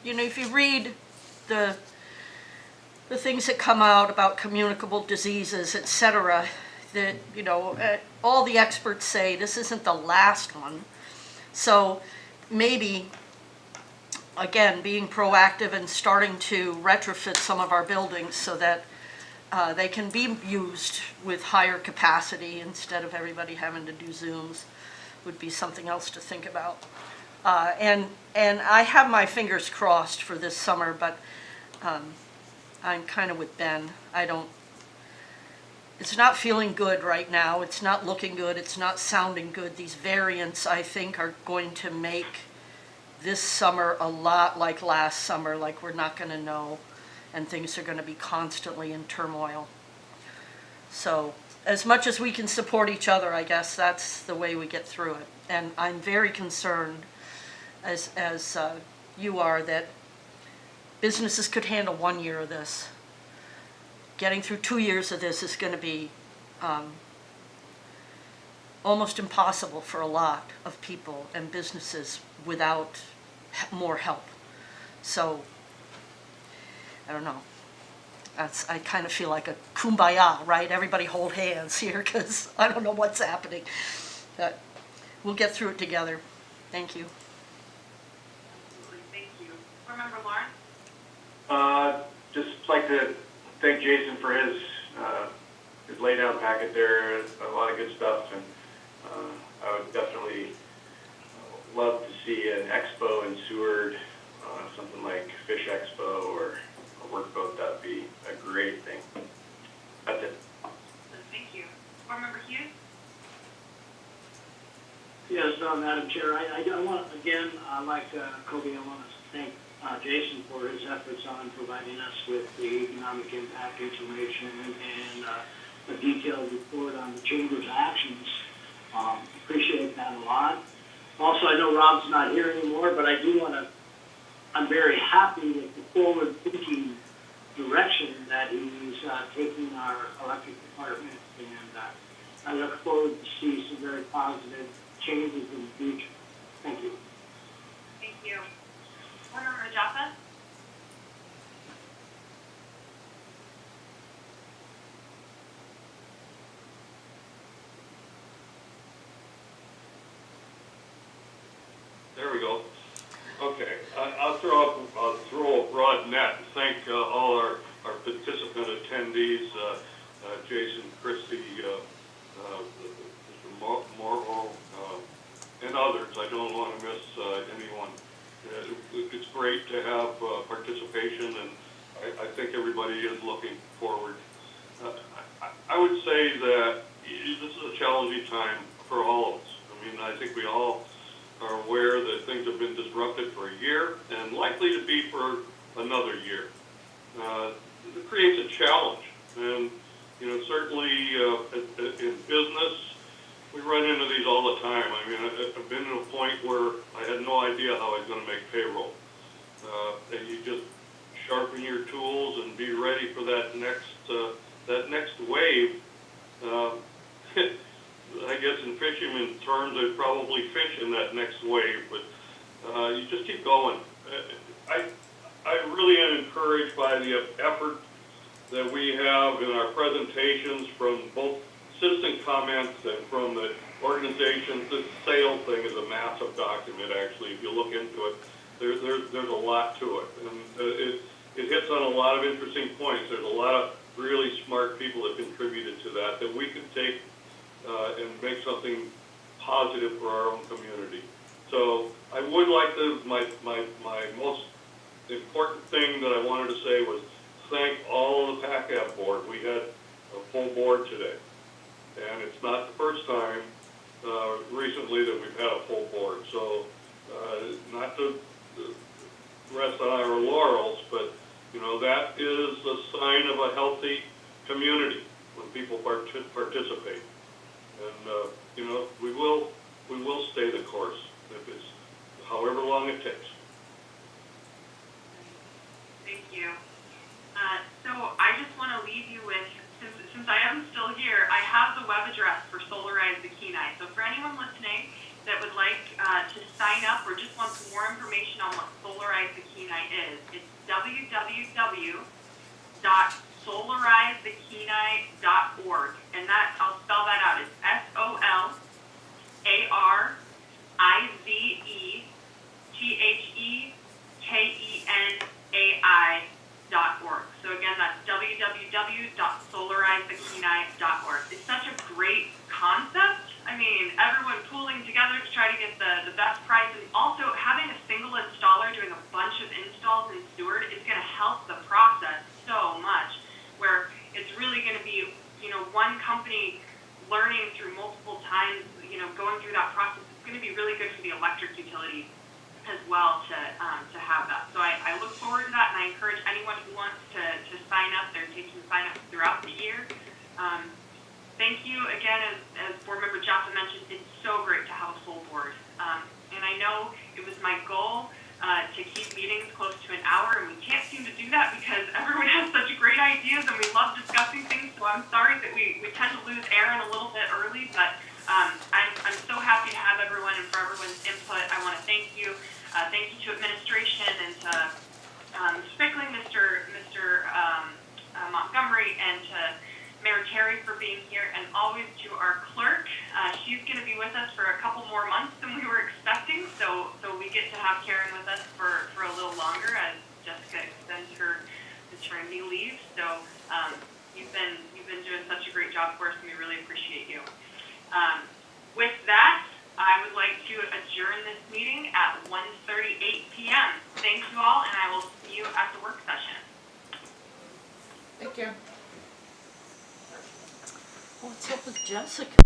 read the things that come out about communicable diseases, etc., that all the experts say this isn't the last one. So maybe, again, being proactive and starting to retrofit some of our buildings so that they can be used with higher capacity instead of everybody having to do Zooms would be something else to think about. And I have my fingers crossed for this summer, but I'm kind of with Ben. It's not feeling good right now. It's not looking good. It's not sounding good. These variants, I think, are going to make this summer a lot like last summer, like we're not going to know, and things are going to be constantly in turmoil. So as much as we can support each other, I guess that's the way we get through it. And I'm very concerned, as you are, that businesses could handle 1 year of this. Getting through 2 years of this is going to be almost impossible for a lot of people and businesses without more help. So, I don't know. I kind of feel like a kumbaya, right? Everybody hold hands here because I don't know what's happening. But we'll get through it together. Thank you. Absolutely, thank you. Board Member Lawrence? Just like to thank Jason for his laydown packet there. A lot of good stuff, and I would definitely love to see an expo in Seward, something like Fish Expo or a workboat. That'd be a great thing. That's it. Thank you. Board Member Hughes? Yes, Madam Chair, I want, again, like Kobe, I want to thank Jason for his efforts on providing us with the economic impact information and a detailed report on the Chamber's actions. Appreciate that a lot. Also, I know Rob's not here anymore, but I do want to, I'm very happy with the forward-thinking direction that he's taking our electric department, and I look forward to see some very positive changes in the future. Thank you. Thank you. Board Member Jaffa? we go. Okay, I'll throw a broad net and thank all our participant attendees, Jason, Christie, Mr. Morrow, and others. I don't want to miss anyone. It's great to have participation, and I think everybody is looking forward. I would say that this is a challenging time for all of us. I mean, I think we all are aware that things have been disrupted for a year and likely to be for another year. It creates a challenge, and you know, certainly in business, we run into these all the time. I mean, I've been to a point where I had no idea how I was going to make payroll. And you just sharpen your tools and be ready for that next wave. I guess in fisherman terms, I'd probably fish in that next wave, but you just keep going. I really am encouraged by the effort that we have in our presentations from both citizen comments and from the organizations. This sale thing is a massive document, actually. If you look into it, there's a lot to it. And it hits on a lot of interesting points. There's a lot of really smart people that contributed to that we can take and make something positive for our own community. So I would like to, my most important thing that I wanted to say was thank all of the PACAB board. We had a full board today. And it's not the first time recently that we've had a full board. So not to rest on our laurels, but you know, that is a sign of a healthy community when people participate. And you know, we will stay the course if it's however long it takes. Thank you. So I just want to leave you with, since I am still here, I have the web address for Solarize the Kenai. So for anyone listening that would like to sign up or just wants more information on what Solarize the Kenai is, it's www.solarizethekenai.org. And that, I'll spell that out, it's SOLARIZETHEKENAI.org. So again, that's www.solarizethekenai.org. It's such a great concept. I mean, everyone pooling together to try to get the best price, and also having a single installer doing a bunch of installs in Seward is going to help the process so much, where it's really going to be, you know, one company learning through multiple times, you know, going through that process. It's going to be really good for the electric utility as well to have that. So I look forward to that, and I encourage anyone who wants to sign up. They're taking sign-ups throughout the year. Thank you again, as Board Member Jaffa mentioned, it's so great to have a full board. And I know it was my goal to keep meetings close to an hour, and we can't seem to do that because everyone has such great ideas and we love discussing things. So I'm sorry that we tend to lose Aaron a little bit early, but I'm so happy to have everyone and for everyone's input. I want to thank you. Thank you to administration and to particularly Mr. Montgomery and to Mayor Terry for being here, and always to our clerk. She's going to be with us for a couple more months than we were expecting, so we get to have Karen with us for a little longer as Jessica extends her maternity leave. So you've been doing such a great job for us, and we really appreciate you. With that, I would like to adjourn this meeting at 1:38 p.m. Thank you all, and I will see you at the work session. Thank you. What's up with Jessica?